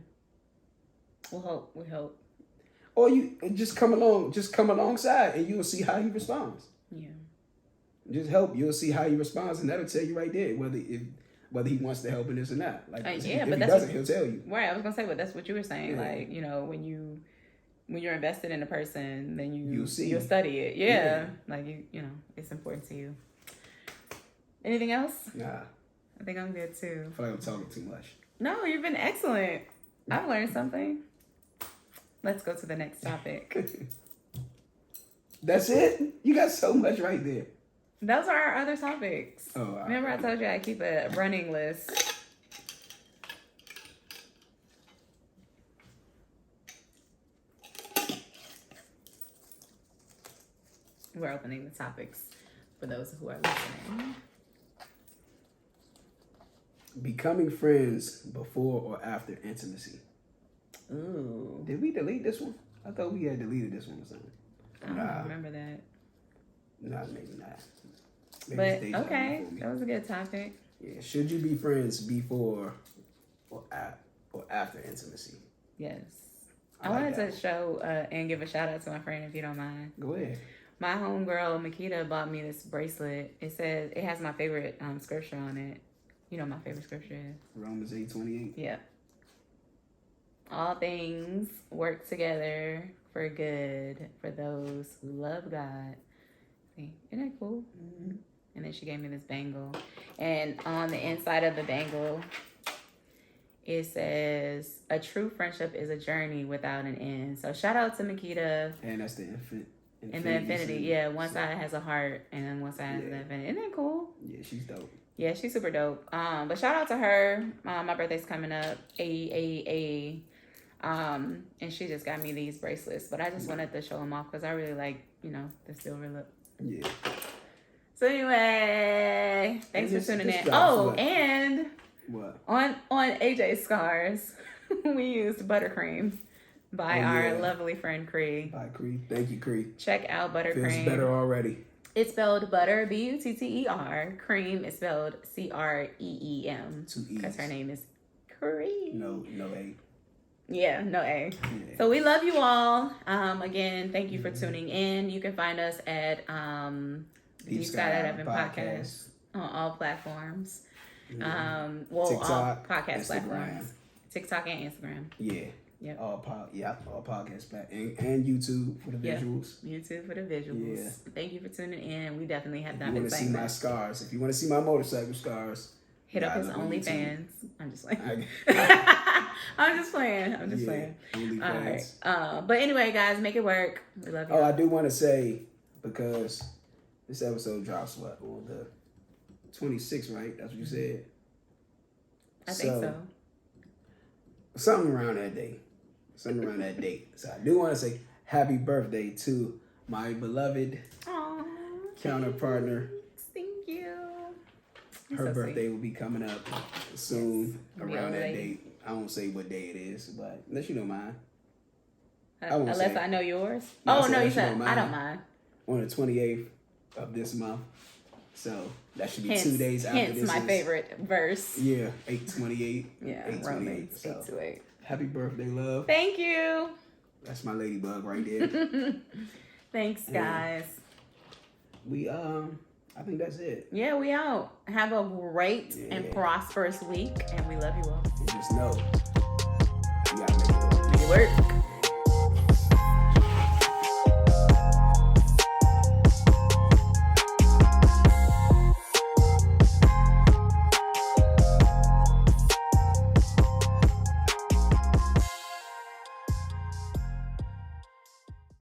We hope. Or you just come alongside and you'll see how he responds. Yeah. Just help, you'll see how he responds, and that'll tell you right there whether he wants to help in this or not. Like if he doesn't, he'll tell you. Right, I was gonna say, but that's what you were saying. Yeah. Like, you know, when you're invested in a person, then you'll study it. Yeah. Like you know, it's important to you. Anything else? Nah. I think I'm good too. I feel like I'm talking too much. No, you've been excellent. I've learned something. Let's go to the next topic. That's it? You got so much right there. Those are our other topics. Oh, remember I told you I keep a running list. We're opening the topics for those who are listening. Becoming friends before or after intimacy. Ooh. Did we delete this one? I thought we had deleted this one or something. I don't remember that. Nah, maybe not. Maybe but okay, that was a good topic. Yeah, should you be friends before or after intimacy? Yes. I wanted to show and give a shout out to my friend if you don't mind. Go ahead. My homegirl Makita bought me this bracelet. It has my favorite scripture on it. You know my favorite scripture is Romans 8:28. Yeah. All things work together for good for those who love God. See, isn't that cool? Mm-hmm. And then she gave me this bangle. And on the inside of the bangle, it says, a true friendship is a journey without an end. So shout out to Makita. And that's the infinity. And the infinity, yeah. One side has a heart and then one side has the infinity. Isn't that cool? Yeah, she's dope. Yeah, she's super dope. But shout out to her. My birthday's coming up. And she just got me these bracelets. But I just wanted to show them off because I really like, you know, the silver look. Yeah. So anyway, thanks for tuning in. Oh, and what? On AJ's scars, we used buttercream by our lovely friend Cree. By Cree. Thank you, Cree. Check out buttercream. Feels better already. It's spelled butter, Butter. Cream is spelled Creem. 2 E's. Because her name is Cree. No A. Yeah, no A. Yeah. So we love you all. Again, thank you for tuning in. You can find us at Deep Skydiving Podcast on all platforms. TikTok, all podcast Instagram. platforms. TikTok and Instagram. Yeah. Yep. All podcast and YouTube for the visuals. YouTube for the visuals. Yeah. Thank you for tuning in. We definitely have not been saying that. If you want to see my scars, if you want to see my motorcycle scars, hit up his OnlyFans. I'm just playing. I'm just playing. All right. But anyway, guys, make it work. We love you. Oh, I do want to say, because this episode drops on the 26th, right? That's what you said. I think so. Something around that date. So I do want to say happy birthday to my beloved Aww. counterpartner. Thank you. Her So birthday sweet. will be coming up soon, Yes. around that Really? date. I won't say what day it is, but unless you don't mind. I won't Unless say. I know yours. No, I Oh said no, you unless you said don't I mind. don't mind. On the 28th of this month. So that should be Hence, 2 days after hence this. my is, favorite verse. Yeah, 8/28. Yeah, 8/28. Romans So 8:8. happy birthday, love. Thank you. That's my ladybug right there. Thanks, guys. We I think that's it. Yeah, we out. Have a great and Yeah. prosperous week, and we love you all. And just know you gotta make it work. Make it work.